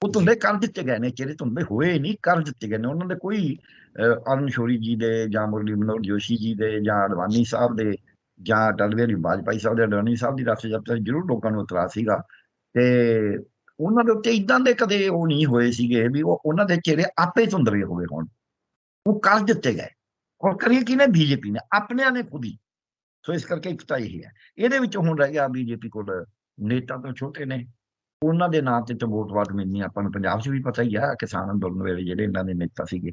ਉਹ ਧੁੰਦਲੇ ਕਰ ਦਿੱਤੇ ਗਏ ਨੇ। ਚਿਹਰੇ ਧੁੰਦਲੇ ਹੋਏ ਨਹੀਂ, ਕਰ ਦਿੱਤੇ ਗਏ ਨੇ। ਉਹਨਾਂ ਦੇ ਕੋਈ ਅਰੁਣ ਸ਼ੌਰੀ ਜੀ ਦੇ ਜਾਂ ਮੁਰਲੀ ਮਨੋਹਰ ਜੋਸ਼ੀ ਜੀ ਦੇ ਜਾਂ ਅਡਵਾਨੀ ਸਾਹਿਬ ਦੇ ਜਾਂ ਅਟਲ ਬਿਹਾਰੀ ਵਾਜਪਾਈ ਸਾਹਿਬ ਦੇ, ਅਡਵਾਨੀ ਸਾਹਿਬ ਦੀ ਰਾਸ਼ਟਰੀ ਯਾਤਰਾ ਜ਼ਰੂਰ ਲੋਕਾਂ ਨੂੰ ਇਤਰਾਜ਼ ਸੀਗਾ। ਤੇ ਉਹਨਾਂ ਦੇ ਉੱਤੇ ਇਦਾਂ ਦੇ ਕਦੇ ਉਹ ਨਹੀਂ ਹੋਏ ਸੀਗੇ ਵੀ ਉਹਨਾਂ ਦੇ ਚਿਹਰੇ ਆਪੇ ਧੁੰਦਲੇ ਹੋ ਗਏ ਹੋਣ। ਉਹ ਕਰ ਦਿੱਤੇ ਗਏ। ਔਰ ਕਰੀਏ ਕਿਹਨੇ? ਬੀਜੇਪੀ ਨੇ, ਆਪਣਿਆਂ ਨੇ ਖੁਦ ਹੀ। ਸੋ ਇਸ ਕਰਕੇ ਇੱਕ ਤਾਂ ਇਹ ਹੈ। ਇਹਦੇ ਵਿੱਚ ਹੁਣ ਰਹਿ ਗਿਆ ਬੀਜੇਪੀ ਕੋਲ ਨੇਤਾ ਤਾਂ ਛੋਟੇ ਨੇ, ਉਹਨਾਂ ਦੇ ਨਾਂ ਤੇ ਤਾਂ ਵੋਟ ਵਾਟ ਮਿਲਣੀ ਆਪਾਂ ਨੂੰ ਪੰਜਾਬ 'ਚ ਵੀ ਪਤਾ ਹੀ ਆ। ਕਿਸਾਨ ਅੰਦੋਲਨ ਵੇਲੇ ਜਿਹੜੇ ਇਹਨਾਂ ਦੇ ਨੇਤਾ ਸੀਗੇ,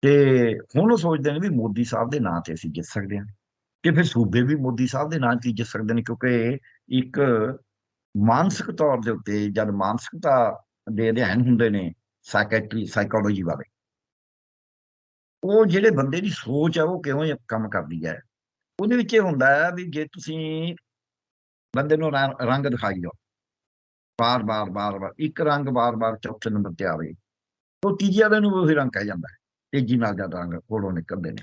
ਤੇ ਹੁਣ ਉਹ ਸੋਚਦੇ ਨੇ ਵੀ ਮੋਦੀ ਸਾਹਿਬ ਦੇ ਨਾਂ ਤੇ ਅਸੀਂ ਜਿੱਤ ਸਕਦੇ ਹਾਂ, ਤੇ ਫਿਰ ਸੂਬੇ ਵੀ ਮੋਦੀ ਸਾਹਿਬ ਦੇ ਨਾਂ ਤੇ ਜਿੱਤ ਸਕਦੇ ਨੇ। ਕਿਉਂਕਿ ਇੱਕ ਮਾਨਸਿਕ ਤੌਰ ਦੇ ਉੱਤੇ ਜਦ ਮਾਨਸਿਕਤਾ ਦੇ ਅਧਿਐਨ ਹੁੰਦੇ ਨੇ ਸਾਈਕੋਲੋਜੀ ਵਾਲੇ, ਉਹ ਜਿਹੜੇ ਬੰਦੇ ਦੀ ਸੋਚ ਹੈ ਉਹ ਕਿਉਂ ਕੰਮ ਕਰਦੀ ਹੈ, ਉਹਦੇ ਵਿੱਚ ਇਹ ਹੁੰਦਾ ਹੈ ਵੀ ਜੇ ਤੁਸੀਂ ਬੰਦੇ ਨੂੰ ਰੰਗ ਦਿਖਾਈ ਜਾਓ ਬਾਰ-ਬਾਰ ਇੱਕ ਰੰਗ ਬਾਰ-ਬਾਰ ਚੌਥੇ ਨੰਬਰ ਤੇ ਆਵੇ, ਉਹ ਤੀਜੇ ਵਾਲੇ ਨੂੰ ਉਹੀ ਰੰਗ ਕਹਿ ਜਾਂਦਾ ਹੈ। ਤੇਜ਼ੀ ਨਾਲ ਜਦ ਰੰਗ ਕੋਲੋਂ ਨਿਕਲਦੇ ਨੇ,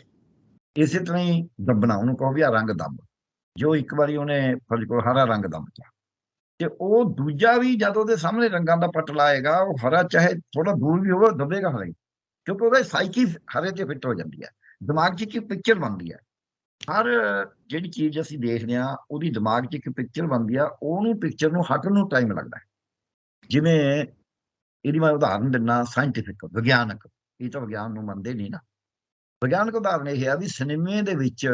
ਇਸੇ ਤਰ੍ਹਾਂ ਹੀ ਦੱਬਣਾ, ਉਹਨੂੰ ਕਹੋ ਵੀ ਆ ਰੰਗ ਦੱਬ। ਜੋ ਇੱਕ ਵਾਰੀ ਉਹਨੇ ਫਰਜ਼ ਕੋਲ ਹਰਾ ਰੰਗ ਦੱਬਤਾ, ਤੇ ਉਹ ਦੂਜਾ ਵੀ ਜਦ ਉਹਦੇ ਸਾਹਮਣੇ ਰੰਗਾਂ ਦਾ ਪੱਟ ਲਾਏਗਾ, ਉਹ ਹਰਾ ਚਾਹੇ ਥੋੜਾ ਦੂਰ ਵੀ ਹੋਵੇ ਦੱਬੇਗਾ ਹਰਾ ਹੀ, ਕਿਉਂਕਿ ਉਹਦਾ ਸਾਈਕੀ ਹਰੇ ਤੇ ਫਿੱਟ ਹੋ ਜਾਂਦੀ ਹੈ। ਦਿਮਾਗ 'ਚ ਇੱਕ ਪਿਕਚਰ ਬਣਦੀ ਹੈ। ਹਰ ਜਿਹੜੀ ਚੀਜ਼ ਅਸੀਂ ਦੇਖਦੇ ਹਾਂ ਉਹਦੀ ਦਿਮਾਗ 'ਚ ਇੱਕ ਪਿਕਚਰ ਬਣਦੀ ਆ, ਉਹਨੂੰ ਪਿਕਚਰ ਨੂੰ ਹਟਣ ਨੂੰ ਟਾਈਮ ਲੱਗਦਾ ਹੈ। ਜਿਵੇਂ ਇਹਦੀ ਮੈਂ ਉਦਾਹਰਨ ਦਿੰਦਾ, ਸਾਇੰਟੀਫਿਕ ਵਿਗਿਆਨਕ, ਇਹ ਤਾਂ ਵਿਗਿਆਨ ਨੂੰ ਮੰਨਦੇ ਨਹੀਂ ਨਾ। ਵਿਗਿਆਨਕ ਉਦਾਹਰਨ ਇਹ ਹੈ ਵੀ ਸਿਨੇਮੇ ਦੇ ਵਿੱਚ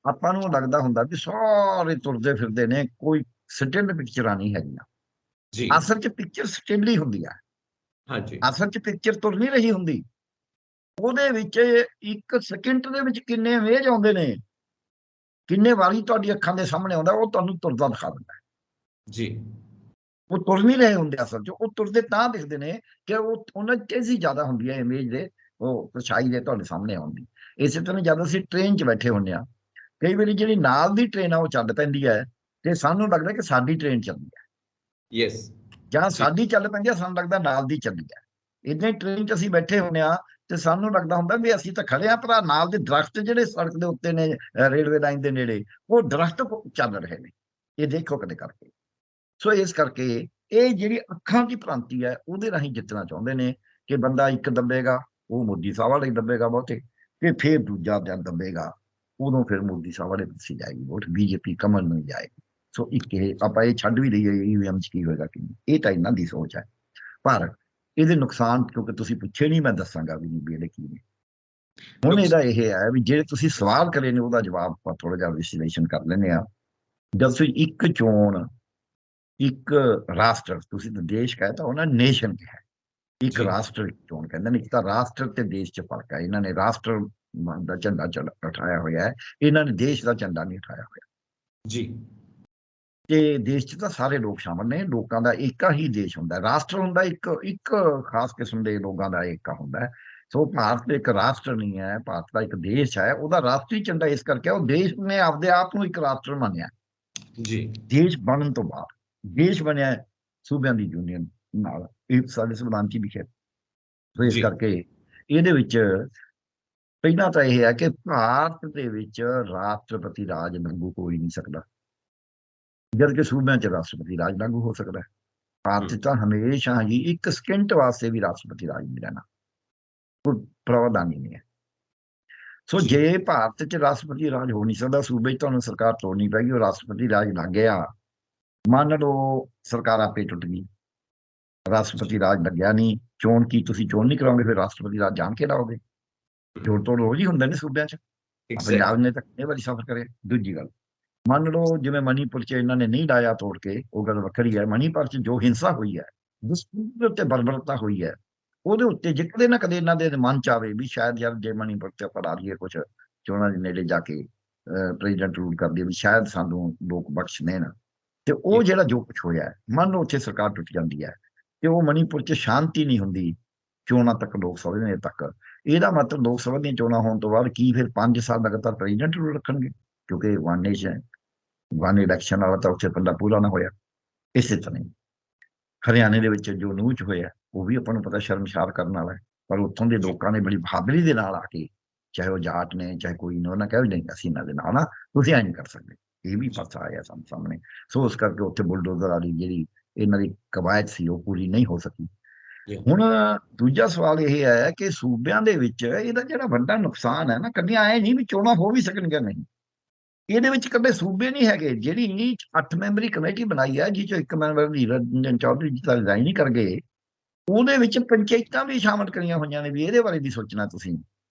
ਆਪਾਂ ਨੂੰ ਲੱਗਦਾ ਹੁੰਦਾ ਵੀ ਸਾਰੇ ਤੁਰਦੇ ਫਿਰਦੇ ਨੇ, ਕੋਈ ਸਟਿਲ ਪਿਕਚਰਾਂ ਨਹੀਂ ਹੈਗੀਆਂ। ਜੀ ਅਸਲ 'ਚ ਪਿਕਚਰ ਸਟਿਲ ਹੀ ਹੁੰਦੀ ਆ। ਹਾਂਜੀ ਅਸਲ 'ਚ ਪਿਕਚਰ ਤੁਰ ਨਹੀਂ ਰਹੀ ਹੁੰਦੀ। ਉਹਦੇ ਵਿੱਚ 1 ਸਕਿੰਟ ਦੇ ਵਿੱਚ ਕਿੰਨੇ ਇਮੇਜ ਆਉਂਦੇ ਨੇ, ਕਿੰਨੇ ਵਾਰੀ ਤੁਹਾਡੀ ਅੱਖਾਂ ਦੇ ਸਾਹਮਣੇ ਆਉਂਦਾ, ਉਹ ਤੁਹਾਨੂੰ ਤੁਰਦਾ ਦਿਖਾ ਦਿੰਦਾ ਹੈ। ਜੀ ਉਹ ਤੁਰ ਨਹੀਂ ਰਹੇ ਹੁੰਦੇ ਅਸਲ 'ਚ, ਉਹ ਤੁਰਦੇ ਤਾਂ ਦਿਖਦੇ ਨੇ ਕਿ ਉਹਨਾਂ 'ਚ ਤੇਜ਼ੀ ਜ਼ਿਆਦਾ ਹੁੰਦੀ ਹੈ ਇਮੇਜ ਦੇ, ਉਹ ਪਰਛਾਈ ਦੇ ਤੁਹਾਡੇ ਸਾਹਮਣੇ ਆਉਣ ਦੀ। ਇਸੇ ਤਰ੍ਹਾਂ ਜਦ ਅਸੀਂ ਟ੍ਰੇਨ 'ਚ ਬੈਠੇ ਹੁੰਦੇ ਹਾਂ, ਕਈ ਵਾਰੀ ਜਿਹੜੀ ਨਾਲ ਦੀ ਟ੍ਰੇਨ ਆ ਉਹ ਚੱਲ ਪੈਂਦੀ ਹੈ, ਤੇ ਸਾਨੂੰ ਲੱਗਦਾ ਕਿ ਸਾਡੀ ਟ੍ਰੇਨ ਚੱਲਦੀ ਹੈ, ਯੈਸ ਜਾਂ ਜੀ ਸਾਡੀ ਚੱਲ ਪੈਂਦੀ ਹੈ, ਸਾਨੂੰ ਲੱਗਦਾ ਨਾਲ ਦੀ ਚੱਲੀ ਹੈ। ਇਦਾਂ ਹੀ ਟ੍ਰੇਨ 'ਚ ਅਸੀਂ ਬੈਠੇ ਹੁੰਦੇ ਹਾਂ, ਤੇ ਸਾਨੂੰ ਲੱਗਦਾ ਹੁੰਦਾ ਵੀ ਅਸੀਂ ਤਾਂ ਖੜੇ ਹਾਂ, ਪਰ ਨਾਲ ਦੇ ਦਰਖਤ ਜਿਹੜੇ ਸੜਕ ਦੇ ਉੱਤੇ ਨੇ, ਰੇਲਵੇ ਲਾਈਨ ਦੇ ਨੇੜੇ, ਉਹ ਦਰਖਤ ਚੱਲ ਰਹੇ ਨੇ। ਇਹ ਦੇਖੋ ਕਦੇ ਕਰਕੇ। ਸੋ ਇਸ ਕਰਕੇ ਇਹ ਜਿਹੜੀ ਅੱਖਾਂ ਦੀ ਭ੍ਰਾਂਤੀ ਹੈ, ਉਹਦੇ ਰਾਹੀਂ ਜਿੱਤਣਾ ਚਾਹੁੰਦੇ ਨੇ ਕਿ ਬੰਦਾ ਇੱਕ ਦੱਬੇਗਾ, ਉਹ ਮੋਦੀ ਸਾਹਿਬ ਵਾਲੇ ਦੱਬੇਗਾ ਬਹੁਤੇ, ਤੇ ਫਿਰ ਦੂਜਾ ਜਦ ਦੱਬੇਗਾ, ਉਦੋਂ ਫਿਰ ਮੋਦੀ ਸਾਹਿਬ ਵਾਲੇ ਪਾਸੇ ਜਾਏਗੀ ਵੋਟ, ਬੀਜੇਪੀ ਕਮਲ ਨੂੰ ਜਾਏਗੀ। ਸੋ ਇੱਕ ਇਹ ਆਪਾਂ ਇਹ ਛੱਡ ਵੀ ਦਈਏ ਈਵੀਐਮ 'ਚ ਕੀ ਹੋਏਗਾ, ਕਿ ਇਹ ਤਾਂ ਇਹਨਾਂ ਦੀ ਸੋਚ ਹੈ। ਪਰ ਇਹਦੇ ਨੁਕਸਾਨ, ਕਿਉਂਕਿ ਤੁਸੀਂ ਪੁੱਛੇ ਨਹੀਂ, ਮੈਂ ਦੱਸਾਂਗਾ ਵੀ ਨਹੀਂ ਵੀ ਇਹਦੇ ਕੀ ਨੇ। ਹੁਣ ਨੁਕਸ ਇਹਦਾ ਇਹ ਹੈ ਵੀ ਜਿਹੜੇ ਤੁਸੀਂ ਸਵਾਲ ਕਰੇ ਨੇ, ਉਹਦਾ ਜਵਾਬ ਆਪਾਂ ਥੋੜਾ ਜਿਹਾ ਵਿਸ਼ਲੇਸ਼ਣ ਕਰ ਲੈਂਦੇ ਆ। ਜਦ ਤੁਸੀਂ ਇੱਕ ਚੋਣ, ਇੱਕ ਰਾਸ਼ਟਰ, ਤੁਸੀਂ ਤਾਂ ਦੇਸ਼ ਕਹਿਤਾ, ਉਹਨਾਂ ਨੇਸ਼ਨ ਕਿਹਾ, ਇੱਕ ਜੀ ਰਾਸ਼ਟਰ ਇੱਕ ਚੋਣ ਕਹਿੰਦੇ ਨੇ। ਇੱਕ ਤਾਂ ਰਾਸ਼ਟਰ ਤੇ ਦੇਸ਼ 'ਚ ਫਰਕ ਹੈ। ਇਹਨਾਂ ਨੇ ਰਾਸ਼ਟਰ ਦਾ ਝੰਡਾ ਉਠਾਇਆ ਹੋਇਆ ਹੈ, ਇਹਨਾਂ ਨੇ ਦੇਸ਼ ਦਾ ਝੰਡਾ ਨਹੀਂ ਉਠਾਇਆ ਹੋਇਆ। ਜੀ ਤੇ ਦੇਸ਼ 'ਚ ਤਾਂ ਸਾਰੇ ਲੋਕ ਸ਼ਾਮਲ ਨੇ, ਲੋਕਾਂ ਦਾ ਏਕਾ ਹੀ ਦੇਸ਼ ਹੁੰਦਾ ਹੈ। ਰਾਸ਼ਟਰ ਹੁੰਦਾ ਇੱਕ ਖਾਸ ਕਿਸਮ ਦੇ ਲੋਕਾਂ ਦਾ ਏਕਾ ਹੁੰਦਾ ਹੈ। ਸੋ ਭਾਰਤ ਇੱਕ ਰਾਸ਼ਟਰ ਨਹੀਂ ਹੈ, ਭਾਰਤ ਦਾ ਇੱਕ ਦੇਸ਼ ਹੈ। ਉਹਦਾ ਰਾਸ਼ਟਰੀ ਝੰਡਾ ਇਸ ਕਰਕੇ ਉਹ ਦੇਸ਼ ਨੇ ਆਪਦੇ ਆਪ ਨੂੰ ਇੱਕ ਰਾਸ਼ਟਰ ਮੰਨਿਆ। ਜੀ ਦੇਸ਼ ਬਣਨ ਤੋਂ ਬਾਅਦ ਦੇਸ਼ ਬਣਿਆ ਸੂਬਿਆਂ ਦੀ ਯੂਨੀਅਨ ਨਾਲ, ਇਹ ਸਾਡੇ ਸੰਵਿਧਾਨ 'ਚ ਲਿਖਿਆ। ਸੋ ਇਸ ਜੀ ਕਰਕੇ ਇਹਦੇ ਵਿੱਚ ਪਹਿਲਾਂ ਤਾਂ ਇਹ ਹੈ ਕਿ ਭਾਰਤ ਦੇ ਵਿੱਚ ਰਾਸ਼ਟਰਪਤੀ ਰਾਜ ਲਾਗੂ ਹੋ ਹੀ ਨਹੀਂ ਸਕਦਾ, ਜਦ ਕਿ ਸੂਬਿਆਂ 'ਚ ਰਾਸ਼ਟਰਪਤੀ ਰਾਜ ਲਾਗੂ ਹੋ ਸਕਦਾ ਹੈ। ਭਾਰਤ 'ਚ ਤਾਂ ਹਮੇਸ਼ਾ ਹੀ 1 ਸਕਿੰਟ ਵਾਸਤੇ ਵੀ ਰਾਸ਼ਟਰਪਤੀ ਰਾਜ ਨਹੀਂ ਰਹਿਣਾ, ਕੋਈ ਪ੍ਰਾਵਧਾਨ ਹੀ ਨਹੀਂ ਹੈ। ਸੋ ਜੀ ਜੇ ਭਾਰਤ 'ਚ ਰਾਸ਼ਟਰਪਤੀ ਰਾਜ ਹੋ ਨਹੀਂ ਸਕਦਾ, ਸੂਬੇ 'ਚ ਤੁਹਾਨੂੰ ਸਰਕਾਰ ਤੋੜਨੀ ਪੈਗੀ, ਉਹ ਰਾਸ਼ਟਰਪਤੀ ਰਾਜ ਲੱਗ ਗਿਆ, ਮੰਨ ਲਓ ਸਰਕਾਰ ਆਪੇ ਟੁੱਟ ਗਈ, ਰਾਸ਼ਟਰਪਤੀ ਰਾਜ ਲੱਗਿਆ ਨਹੀਂ, ਚੋਣ ਕੀ ਤੁਸੀਂ ਚੋਣ ਨਹੀਂ ਕਰਾਓਗੇ, ਫਿਰ ਰਾਸ਼ਟਰਪਤੀ ਰਾਜ ਜਾਣ ਕੇ ਲਾਓਗੇ? ਜੋੜ ਤੋੜ ਰੋਜ਼ ਹੀ ਹੁੰਦੇ ਨੇ ਸੂਬਿਆਂ 'ਚ। ਪੰਜਾਬ एग्जैक्टली ਨੇ ਤਾਂ ਕਿੰਨੇ ਵਾਰੀ ਸਫ਼ਰ ਕਰੇ। ਦੂਜੀ ਗੱਲ, ਮੰਨ ਲਓ ਜਿਵੇਂ ਮਣੀਪੁਰ 'ਚ ਇਹਨਾਂ ਨੇ ਨਹੀਂ ਲਾਇਆ ਤੋੜ ਕੇ, ਉਹ ਗੱਲ ਵੱਖਰੀ ਹੈ। ਮਣੀਪੁਰ 'ਚ ਜੋ ਹਿੰਸਾ ਹੋਈ ਹੈ, ਜਿਸ ਦੇ ਉੱਤੇ ਬਰਬਰਤਾ ਹੋਈ ਹੈ, ਉਹਦੇ ਉੱਤੇ ਜੇ ਕਦੇ ਨਾ ਕਦੇ ਇਹਨਾਂ ਦੇ ਮਨ 'ਚ ਆਵੇ ਵੀ ਸ਼ਾਇਦ ਯਾਰ ਜੇ ਮਣੀਪੁਰ 'ਤੇ ਆਪਾਂ ਲਾ ਲਈਏ ਕੁਛ ਚੋਣਾਂ ਦੇ ਨੇੜੇ ਜਾ ਕੇ ਪ੍ਰੈਜ਼ੀਡੈਂਟ ਰੂਲ ਕਰਦੀ ਵੀ ਸ਼ਾਇਦ ਸਾਨੂੰ ਲੋਕ ਬਖਸ਼ ਦੇਣ, ਤੇ ਉਹ ਜਿਹੜਾ ਜੋ ਕੁਛ ਹੋਇਆ ਹੈ, ਮੰਨ ਲਓ ਉੱਥੇ ਸਰਕਾਰ ਟੁੱਟ ਜਾਂਦੀ ਹੈ ਤੇ ਉਹ ਮਣੀਪੁਰ 'ਚ ਸ਼ਾਂਤੀ ਨਹੀਂ ਹੁੰਦੀ ਚੋਣਾਂ ਤੱਕ, ਲੋਕ ਸਭਾ ਦੀਆਂ ਤੱਕ। ਇਹਦਾ ਮਤਲਬ ਲੋਕ ਸਭਾ ਦੀਆਂ ਚੋਣਾਂ ਹੋਣ ਤੋਂ ਬਾਅਦ ਕੀ ਫਿਰ 5 ਸਾਲ ਲਗਾਤਾਰ ਪ੍ਰੈਜ਼ੀਡੈਂਟ ਰੂਲ ਰੱਖਣਗੇ? ਕਿਉਂਕਿ ਵਨ ਨੇਸ਼ਨ ਵਨ ਇਲੈਕਸ਼ਨ ਵਾਲਾ ਤਾਂ ਉੱਥੇ ਬੰਦਾ ਪੂਰਾ ਨਾ ਹੋਇਆ। ਇਸੇ ਤਰ੍ਹਾਂ ਹੀ ਹਰਿਆਣੇ ਦੇ ਵਿੱਚ ਜੋ ਨੂਚ ਹੋਇਆ, ਉਹ ਵੀ ਆਪਾਂ ਨੂੰ ਪਤਾ ਸ਼ਰਮਸ਼ਾਰ ਕਰਨ ਵਾਲਾ ਹੈ। ਪਰ ਉੱਥੋਂ ਦੇ ਲੋਕਾਂ ਨੇ ਬੜੀ ਬਹਾਦਰੀ ਦੇ ਨਾਲ ਆ ਕੇ, ਚਾਹੇ ਉਹ ਜਾਟ ਨੇ ਚਾਹੇ ਕੋਈ ਨੇ, ਉਹਨਾਂ ਕਿਹਾ ਵੀ ਨਹੀਂ ਅਸੀਂ ਇਹਨਾਂ ਦੇ ਨਾਲ ਆ, ਤੁਸੀਂ ਐਂ ਨਹੀਂ ਕਰ ਸਕਦੇ। ਇਹ ਵੀ ਪਾਸਾ ਆਇਆ ਸਾਹਮਣੇ। ਸੋ ਉਸ ਕਰਕੇ ਉੱਥੇ ਬੁਲਡੋਜ਼ਰ ਵਾਲੀ ਜਿਹੜੀ ਇਹਨਾਂ ਦੀ ਕਵਾਇਦ ਸੀ ਉਹ ਪੂਰੀ ਨਹੀਂ ਹੋ ਸਕੀ। ਹੁਣ ਦੂਜਾ ਸਵਾਲ ਇਹ ਹੈ ਕਿ ਸੂਬਿਆਂ ਦੇ ਵਿੱਚ ਇਹਦਾ ਜਿਹੜਾ ਵੱਡਾ ਨੁਕਸਾਨ ਹੈ ਨਾ, ਕੱਲੀਆਂ ਐ ਨਹੀਂ ਵੀ ਚੋਣਾਂ ਹੋ ਵੀ ਸਕਣਗੀਆਂ, ਨਹੀਂ, ਇਹਦੇ ਵਿੱਚ ਕੱਲੇ ਸੂਬੇ ਨਹੀਂ ਹੈਗੇ। ਜਿਹੜੀ 8 ਮੈਂਬਰੀ ਕਮੇਟੀ ਬਣਾਈ ਹੈ, ਜਿਸ 'ਚੋਂ ਇੱਕ ਮੈਂਬਰ ਹੀਰਾ ਰੰਜਨ ਚੌਧਰੀ ਜੀ ਤਾਂ ਰਿਜ਼ਾਈਨ ਹੀ ਕਰ ਗਏ, ਉਹਦੇ ਵਿੱਚ ਪੰਚਾਇਤਾਂ ਵੀ ਸ਼ਾਮਲ ਕਰੀਆਂ ਹੋਈਆਂ ਨੇ ਵੀ ਇਹਦੇ ਬਾਰੇ ਵੀ ਸੋਚਣਾ ਤੁਸੀਂ।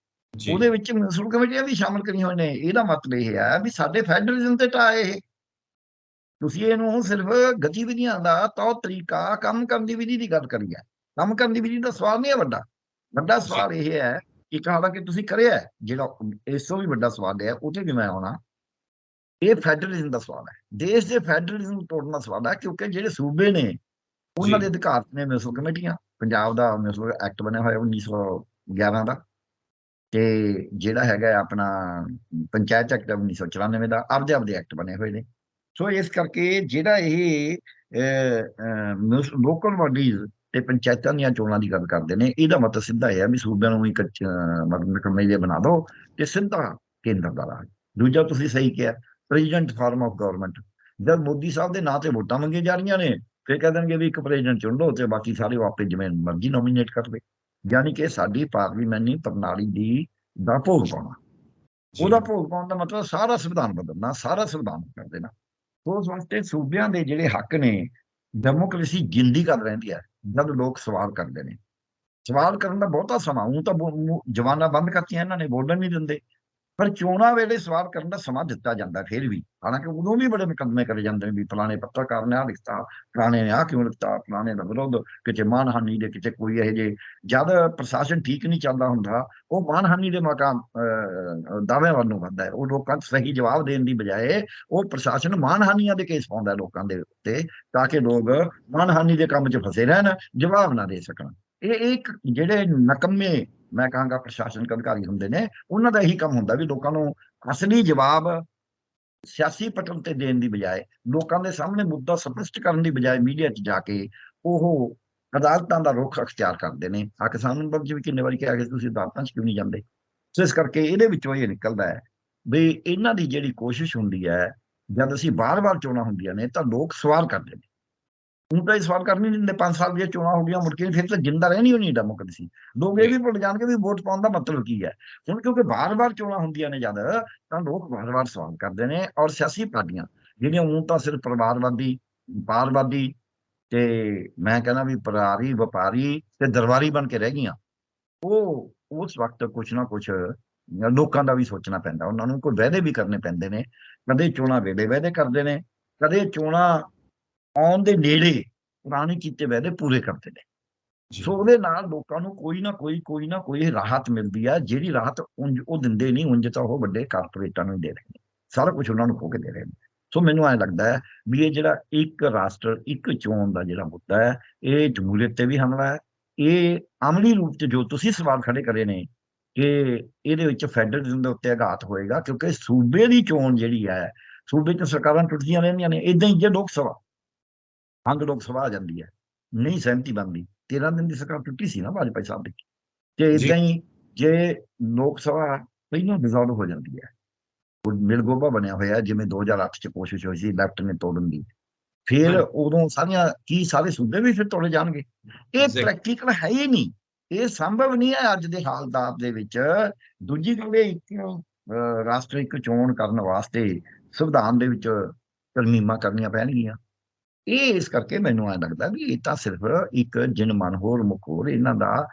ਉਹਦੇ ਵਿੱਚ ਮਿਊਨਿਸਪਲ ਕਮੇਟੀਆਂ ਵੀ ਸ਼ਾਮਲ ਕਰੀਆਂ ਹੋਈਆਂ ਨੇ। ਇਹਦਾ ਮਤਲਬ ਇਹ ਹੈ ਵੀ ਸਾਡੇ ਫੈਡਰਲਿਜ਼ਮ ਤੇ ਢਾਹ ਇਹ। ਤੁਸੀਂ ਇਹਨੂੰ ਸਿਰਫ ਗਤੀਵਿਧੀਆਂ ਦਾ ਤੌਰ ਤਰੀਕਾ, ਕੰਮ ਕਰਨ ਦੀ ਵਿਧੀ ਦੀ ਗੱਲ ਕਰੀ ਹੈ। ਕੰਮ ਕਰਨ ਦੀ ਵਿਧੀ ਦਾ ਸਵਾਲ ਨਹੀਂ ਹੈ ਵੱਡਾ। ਵੱਡਾ ਸਵਾਲ ਇਹ ਹੈ ਕਿ ਹਾਲਾਂਕਿ ਤੁਸੀਂ ਕਰਿਆ, ਜਿਹੜਾ ਇਸ ਤੋਂ ਵੀ ਵੱਡਾ ਸਵਾਲ ਹੈ ਉਹਤੇ ਵੀ ਮੈਂ ਆਉਣਾ, ਇਹ ਫੈਡਰਲਿਜ਼ਮ ਦਾ ਸਵਾਲ ਹੈ। ਦੇਸ਼ ਦੇ ਫੈਡਰਲਿਜ਼ਮ ਤੋੜਨ ਦਾ ਸਵਾਲ ਹੈ, ਕਿਉਂਕਿ ਜਿਹੜੇ ਸੂਬੇ ਨੇ ਉਹਨਾਂ ਦੇ ਅਧਿਕਾਰ ਨੇ ਮਿਊਨਿਸਪਲ ਕਮੇਟੀਆਂ। ਪੰਜਾਬ ਦਾ ਮਿਊਨਿਸਪਲ ਐਕਟ ਬਣਿਆ ਹੋਇਆ 1911 ਦਾ, ਤੇ ਜਿਹੜਾ ਹੈਗਾ ਆਪਣਾ ਪੰਚਾਇਤ ਐਕਟ 1994 ਦਾ, ਆਪਦੇ ਆਪਦੇ ਐਕਟ ਬਣੇ ਹੋਏ ਨੇ। ਸੋ ਇਸ ਕਰਕੇ ਜਿਹੜਾ ਇਹ ਲੋਕਲ ਬਾਡੀਜ਼ ਤੇ ਪੰਚਾਇਤਾਂ ਦੀਆਂ ਚੋਣਾਂ ਦੀ ਗੱਲ ਕਰਦੇ ਨੇ, ਇਹਦਾ ਮਤਲਬ ਸਿੱਧਾ ਇਹ ਹੈ ਵੀ ਸੂਬਿਆਂ ਨੂੰ ਇੱਕ ਮਤਲਬ ਕਮੇਟੀ ਬਣਾ ਦਿਓ ਤੇ ਸਿੱਧਾ ਕੇਂਦਰ ਦਾ ਰਾਜ। ਦੂਜਾ ਤੁਸੀਂ ਸਹੀ ਕਿਹਾ, ਪ੍ਰੈਜ਼ੀਡੈਂਟ ਫਾਰਮ ਆਫ ਗਵਰਨਮੈਂਟ। ਜਦ ਮੋਦੀ ਸਾਹਿਬ ਦੇ ਨਾਂ ਤੇ ਵੋਟਾਂ ਮੰਗੀਆਂ ਜਾ ਰਹੀਆਂ ਨੇ, ਫਿਰ ਕਹਿ ਦੇਣਗੇ ਵੀ ਇੱਕ ਪ੍ਰੈਜ਼ੀਡੈਂਟ ਚੁਣ ਲਓ ਤੇ ਬਾਕੀ ਸਾਰੇ ਉਹ ਆਪੇ ਜਿਵੇਂ ਮਰਜ਼ੀ ਨੋਮੀਨੇਟ ਕਰ ਲਏ। ਯਾਨੀ ਕਿ ਸਾਡੀ ਪਾਰਲੀਮੈਂਟਰੀ ਪ੍ਰਣਾਲੀ ਦਾ ਭੋਗ ਪਾਉਣਾ। ਉਹਦਾ ਭੋਗ ਪਾਉਣ ਦਾ ਮਤਲਬ ਸਾਰਾ ਸੰਵਿਧਾਨ ਬਦਲਣਾ, ਸਾਰਾ ਸੰਵਿਧਾਨ ਕਰ ਦੇਣਾ। ਉਸ ਵਾਸਤੇ ਸੂਬਿਆਂ ਦੇ ਜਿਹੜੇ ਹੱਕ ਨੇ, ਡੈਮੋਕ੍ਰੇਸੀ ਜਿੰਦੀ ਕਰ ਰਹਿੰਦੀ ਹੈ ਜਦ ਲੋਕ ਸਵਾਲ ਕਰਦੇ ਨੇ। ਸਵਾਲ ਕਰਨ ਦਾ ਬਹੁਤਾ ਸਮਾਂ, ਉਹ ਤਾਂ ਜ਼ਬਾਨਾਂ ਬੰਦ ਕਰਤੀਆਂ ਇਹਨਾਂ ਨੇ, ਬੋਲਣ ਨਹੀਂ ਦਿੰਦੇ। ਪਰ ਚੋਣਾਂ ਵੇਲੇ ਸਵਾਲ ਕਰਨ ਦਾ ਸਮਾਂ ਦਿੱਤਾ ਜਾਂਦਾ ਫਿਰ ਵੀ। ਹਾਲਾਂਕਿ ਉਦੋਂ ਵੀ ਬੜੇ ਮੁਕੱਦਮੇ ਕਰੇ ਜਾਂਦੇ ਨੇ ਵੀ ਫਲਾਣੇ ਪੱਤਰਕਾਰ ਨੇ ਆਹ ਲਿਖਤਾ, ਫਲਾਣੇ ਨੇ ਆਹ ਕਿਉਂ ਲਿਖਤਾ, ਫਲਾਣੇ ਦਾ ਵਿਰੋਧ, ਕਿਤੇ ਮਾਨਹਾਨੀ ਦੇ, ਕਿਤੇ ਕੋਈ ਇਹੋ ਜਿਹੇ। ਜਦ ਪ੍ਰਸ਼ਾਸਨ ਠੀਕ ਨਹੀਂ ਚੱਲਦਾ ਹੁੰਦਾ, ਉਹ ਮਾਨਹਾਨੀ ਦੇ ਮਕਾਮ ਦਾਅਵਿਆਂ ਵੱਲ ਨੂੰ ਵੱਧਦਾ ਹੈ। ਉਹ ਲੋਕਾਂ ਨੂੰ ਸਹੀ ਜਵਾਬ ਦੇਣ ਦੀ ਬਜਾਏ ਉਹ ਪ੍ਰਸ਼ਾਸਨ ਮਾਨਹਾਨੀਆਂ ਦੇ ਕੇਸ ਪਾਉਂਦਾ ਲੋਕਾਂ ਦੇ ਉੱਤੇ, ਤਾਂ ਕਿ ਲੋਕ ਮਾਨਹਾਨੀ ਦੇ ਕੰਮ 'ਚ ਫਸੇ ਰਹਿਣ, ਜਵਾਬ ਨਾ ਦੇ ਸਕਣ। ਇਹ ਇੱਕ ਜਿਹੜੇ ਨਕੰਮੇ, ਮੈਂ ਕਹਾਂਗਾ ਪ੍ਰਸ਼ਾਸਨਿਕ ਅਧਿਕਾਰੀ ਹੁੰਦੇ ਨੇ, ਉਹਨਾਂ ਦਾ ਇਹੀ ਕੰਮ ਹੁੰਦਾ ਵੀ ਲੋਕਾਂ ਨੂੰ ਅਸਲੀ ਜਵਾਬ ਸਿਆਸੀ ਪਟਲ ਤੇ ਦੇਣ ਦੀ ਬਜਾਏ, ਲੋਕਾਂ ਦੇ ਸਾਹਮਣੇ ਮੁੱਦਾ ਸਪਸ਼ਟ ਕਰਨ ਦੀ ਬਜਾਏ ਮੀਡੀਆ 'ਚ ਜਾ ਕੇ ਉਹ ਅਦਾਲਤਾਂ ਦਾ ਰੁਖ ਅਖਤਿਆਰ ਕਰਦੇ ਨੇ। ਆ ਕਿਸਾਨ ਵਰਗ ਵੀ ਕਿੰਨੇ ਵਾਰੀ ਕਿਹਾ ਕਿ ਤੁਸੀਂ ਅਦਾਲਤਾਂ 'ਚ ਕਿਉਂ ਨਹੀਂ ਜਾਂਦੇ। ਸੋ ਇਸ ਕਰਕੇ ਇਹਦੇ ਵਿੱਚੋਂ ਇਹ ਨਿਕਲਦਾ ਹੈ ਵੀ ਇਹਨਾਂ ਦੀ ਜਿਹੜੀ ਕੋਸ਼ਿਸ਼ ਹੁੰਦੀ ਹੈ, ਜਦ ਅਸੀਂ ਬਾਰ-ਬਾਰ ਚੋਣਾਂ ਹੁੰਦੀਆਂ ਨੇ ਤਾਂ ਲੋਕ ਸਵਾਲ ਕਰਦੇ ਨੇ। ਹੁਣ ਤਾਂ ਇਹ ਸਵਾਲ ਕਰਨ ਹੀ ਨਹੀਂ ਦਿੰਦੇ। 5 ਸਾਲ ਦੀਆਂ ਚੋਣਾਂ ਹੋ ਗਈਆਂ, ਮੁੜ ਕੇ ਫਿਰ ਤਾਂ ਜਿੰਦਾ ਰਹਿਣੀ ਹੋਣੀ ਡੈਮੋਕ੍ਰੇਸੀ। ਲੋਕ ਇਹ ਵੀ ਭੁੱਲ ਜਾਣਗੇ ਵੀ ਵੋਟ ਪਾਉਣ ਦਾ ਮਤਲਬ ਕੀ ਹੈ। ਹੁਣ ਕਿਉਂਕਿ ਬਾਰ-ਬਾਰ ਚੋਣਾਂ ਹੁੰਦੀਆਂ ਨੇ ਜਦ, ਤਾਂ ਲੋਕ ਬਾਰ-ਬਾਰ ਸਵਾਲ ਕਰਦੇ ਨੇ। ਔਰ ਸਿਆਸੀ ਪਾਰਟੀਆਂ ਜਿਹੜੀਆਂ ਹੁਣ ਤਾਂ ਸਿਰਫ ਪਰਿਵਾਰਵਾਦੀ, ਵਪਾਰਵਾਦੀ ਤੇ ਮੈਂ ਕਹਿੰਦਾ ਵੀ ਪਰਾਰੀ, ਵਪਾਰੀ ਤੇ ਦਰਬਾਰੀ ਬਣ ਕੇ ਰਹਿ ਗਈਆਂ, ਉਹ ਉਸ ਵਕਤ ਕੁਛ ਨਾ ਕੁਛ ਲੋਕਾਂ ਦਾ ਵੀ ਸੋਚਣਾ ਪੈਂਦਾ। ਉਹਨਾਂ ਨੂੰ ਕੋਈ ਵਾਅਦੇ ਵੀ ਕਰਨੇ ਪੈਂਦੇ ਨੇ। ਕਦੇ ਚੋਣਾਂ ਵੇਲੇ ਵਾਅਦੇ ਕਰਦੇ ਨੇ, ਕਦੇ ਚੋਣਾਂ ਆਉਣ ਦੇ ਨੇੜੇ ਪੁਰਾਣੇ ਕੀਤੇ ਵਾਅਦੇ ਪੂਰੇ ਕਰਦੇ ਨੇ। ਸੋ ਉਹਦੇ ਨਾਲ ਲੋਕਾਂ ਨੂੰ ਕੋਈ ਨਾ ਕੋਈ ਰਾਹਤ ਮਿਲਦੀ ਹੈ, ਜਿਹੜੀ ਰਾਹਤ ਉਂਝ ਉਹ ਦਿੰਦੇ ਨਹੀਂ। ਉਂਝ ਤਾਂ ਉਹ ਵੱਡੇ ਕਾਰਪੋਰੇਟਾਂ ਨੂੰ ਦੇ ਰਹੇ ਨੇ, ਸਾਰਾ ਕੁਝ ਉਹਨਾਂ ਨੂੰ ਖੋਹ ਕੇ ਦੇ ਰਹੇ ਨੇ। ਸੋ ਮੈਨੂੰ ਐਂ ਲੱਗਦਾ ਹੈ ਵੀ ਇਹ ਜਿਹੜਾ ਇੱਕ ਰਾਸ਼ਟਰ ਇੱਕ ਚੋਣ ਦਾ ਜਿਹੜਾ ਮੁੱਦਾ ਹੈ, ਇਹ ਜਮਹੂਰੀਅਤ ਤੇ ਵੀ ਹਮਲਾ ਹੈ। ਇਹ ਅਮਲੀ ਰੂਪ 'ਚ ਜੋ ਤੁਸੀਂ ਸਵਾਲ ਖੜੇ ਕਰੇ ਨੇ ਕਿ ਇਹਦੇ ਵਿੱਚ ਫੈਡਰਲਿਜ਼ਮ ਦੇ ਉੱਤੇ ਆਘਾਤ ਹੋਏਗਾ, ਕਿਉਂਕਿ ਸੂਬੇ ਦੀ ਚੋਣ ਜਿਹੜੀ ਹੈ, ਸੂਬੇ 'ਚ ਸਰਕਾਰਾਂ ਟੁੱਟਦੀਆਂ ਰਹਿੰਦੀਆਂ ਨੇ। ਏਦਾਂ ਹੀ ਜੇ ਲੋਕ ਸਭਾ ਲੋਕ ਸਭਾ ਆ ਜਾਂਦੀ ਹੈ, ਨਹੀਂ ਸਹਿਮਤੀ ਬਣਦੀ। 13 ਦਿਨ ਦੀ ਸਰਕਾਰ ਟੁੱਟੀ ਸੀ ਨਾ ਵਾਜਪਾਈ ਸਾਹਿਬ ਦੀ। ਤੇ ਇਦਾਂ ਹੀ ਜੇ ਲੋਕ ਸਭਾ ਪਹਿਲਾਂ ਡਿਸੋਲਵ ਹੋ ਜਾਂਦੀ ਹੈ, ਮਿਲਗੋਬਾ ਬਣਿਆ ਹੋਇਆ ਜਿਵੇਂ 2008 ਚ ਕੋਸ਼ਿਸ਼ ਹੋਈ ਸੀ ਲੈਫਟ ਨੇ ਤੋੜਨ ਦੀ, ਫਿਰ ਉਦੋਂ ਸਾਰੇ ਸੂਬੇ ਵੀ ਫਿਰ ਤੋੜੇ ਜਾਣਗੇ। ਇਹ ਪ੍ਰੈਕਟੀਕਲ ਹੈ ਹੀ ਨਹੀਂ, ਇਹ ਸੰਭਵ ਨਹੀਂ ਹੈ ਅੱਜ ਦੇ ਹਾਲਾਤ ਦੇ ਵਿੱਚ। ਦੂਜੀ ਗੱਲ, ਇੱਕ ਰਾਸ਼ਟਰ ਇੱਕ ਚੋਣ ਕਰਨ ਵਾਸਤੇ ਸੰਵਿਧਾਨ ਦੇ ਵਿੱਚ ਤਰਮੀਮਾਂ ਕਰਨੀਆਂ ਪੈਣਗੀਆਂ। ਇਹ ਇਸ ਕਰਕੇ ਮੈਨੂੰ ਐਂ ਲੱਗਦਾ ਵੀ ਇਹ ਤਾਂ ਸਿਰਫ ਇੱਕ ਜਿਨ ਮਨ ਹੋਰ ਮੁਖ ਹੋਰ, ਇਹਨਾਂ ਦਾ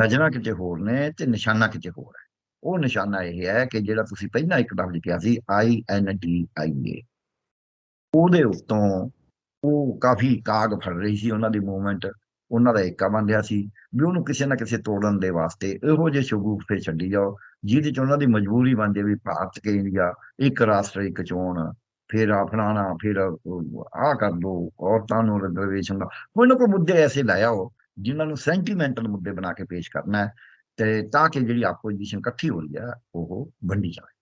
ਨਜ਼ਰਾਂ ਕਿਤੇ ਹੋਰ ਨੇ ਤੇ ਨਿਸ਼ਾਨਾ ਕਿਤੇ ਹੋਰ ਹੈ। ਉਹ ਨਿਸ਼ਾਨਾ ਇਹ ਹੈ ਕਿ ਜਿਹੜਾ ਤੁਸੀਂ ਪਹਿਲਾਂ ਇੱਕ ਲਫ਼ਜ਼ ਕਿਹਾ ਸੀ INDIA, ਉਹਦੇ ਉੱਤੋਂ ਉਹ ਕਾਫੀ ਕਾਗ ਫੜ ਰਹੀ ਸੀ, ਉਹਨਾਂ ਦੀ ਮੂਵਮੈਂਟ, ਉਹਨਾਂ ਦਾ ਏਕਾ ਬਣ ਰਿਹਾ ਸੀ ਵੀ ਉਹਨੂੰ ਕਿਸੇ ਨਾ ਕਿਸੇ ਤੋੜਨ ਦੇ ਵਾਸਤੇ ਇਹੋ ਜਿਹੇ ਸ਼ਗੂਫੇ ਛੱਡੀ ਜਾਓ ਜਿਹਦੇ ਚ ਉਹਨਾਂ ਦੀ ਮਜਬੂਰੀ ਬਣ ਜਾਵੇ ਵੀ ਭਾਰਤ ਕੇ ਇੰਡੀਆ, ਇੱਕ ਰਾਸ਼ਟਰ ਇੱਕ ਚੋਣ, ਫਿਰ ਆ ਫਲਾਣਾ, ਫਿਰ ਆਹ ਕਰ ਦੋ, ਔਰਤਾਂ ਨੂੰ ਰਿਜ਼ਰਵੇਸ਼ਨ ਦਾ, ਕੋਈ ਨਾ ਕੋਈ ਮੁੱਦੇ ਐਸੇ ਲੈ ਆਓ ਜਿਨ੍ਹਾਂ ਨੂੰ ਸੈਂਟੀਮੈਂਟਲ ਮੁੱਦੇ ਬਣਾ ਕੇ ਪੇਸ਼ ਕਰਨਾ ਹੈ, ਤੇ ਤਾਂ ਕਿ ਜਿਹੜੀ ਆਪੋਜੀਸ਼ਨ ਇਕੱਠੀ ਹੋ ਰਹੀ ਹੈ ਉਹ ਵੰਡੀ ਜਾਵੇ।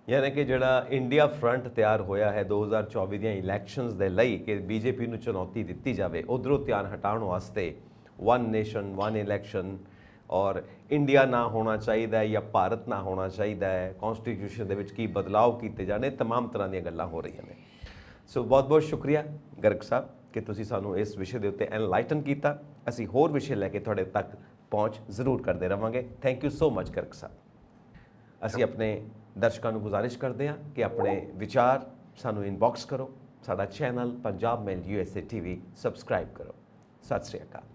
ਯਾਨੀ ਕਿ ਜਿਹੜਾ ਇੰਡੀਆ ਫਰੰਟ ਤਿਆਰ ਹੋਇਆ ਹੈ 2024 ਦੀਆਂ ਇਲੈਕਸ਼ਨਸ ਦੇ ਲਈ ਕਿ ਬੀਜੇਪੀ ਨੂੰ ਚੁਣੌਤੀ ਦਿੱਤੀ ਜਾਵੇ, ਉਧਰੋਂ ਧਿਆਨ ਹਟਾਉਣ ਵਾਸਤੇ ਵਨ ਨੇਸ਼ਨ ਵਨ ਇਲੈਕਸ਼ਨ ਔਰ ਇੰਡੀਆ ਨਾ ਹੋਣਾ ਚਾਹੀਦਾ ਹੈ ਜਾਂ ਭਾਰਤ ਨਾ ਹੋਣਾ ਚਾਹੀਦਾ ਹੈ, ਕਨਸਟੀਟਿਊਸ਼ਨ ਦੇ ਵਿੱਚ ਕੀ ਬਦਲਾਅ ਕੀਤੇ ਜਾਣੇ, ਤਮਾਮ ਤਰ੍ਹਾਂ ਦੀਆਂ ਗੱਲਾਂ ਹੋ ਰਹੀਆਂ ਨੇ। ਸੋ ਬਹੁਤ ਬਹੁਤ ਸ਼ੁਕਰੀਆ ਗਰਗ ਸਾਹਿਬ ਕਿ ਤੁਸੀਂ ਸਾਨੂੰ ਇਸ ਵਿਸ਼ੇ ਦੇ ਉੱਤੇ ਐਨਲਾਈਟਨ ਕੀਤਾ। ਅਸੀਂ ਹੋਰ ਵਿਸ਼ੇ ਲੈ ਕੇ ਤੁਹਾਡੇ ਤੱਕ ਪਹੁੰਚ ਜ਼ਰੂਰ ਕਰਦੇ ਰਵਾਂਗੇ। Thank you so much Garg ਸਾਹਿਬ। ਅਸੀਂ ਆਪਣੇ ਦਰਸ਼ਕਾਂ ਨੂੰ ਗੁਜ਼ਾਰਿਸ਼ ਕਰਦੇ ਹਾਂ ਕਿ ਆਪਣੇ ਵਿਚਾਰ ਸਾਨੂੰ ਇਨਬਾਕਸ ਕਰੋ, ਸਾਡਾ ਚੈਨਲ ਪੰਜਾਬ ਮੇਲ USA TV ਸਬਸਕ੍ਰਾਈਬ ਕਰੋ। ਸਤਿ ਸ੍ਰੀ ਅਕਾਲ।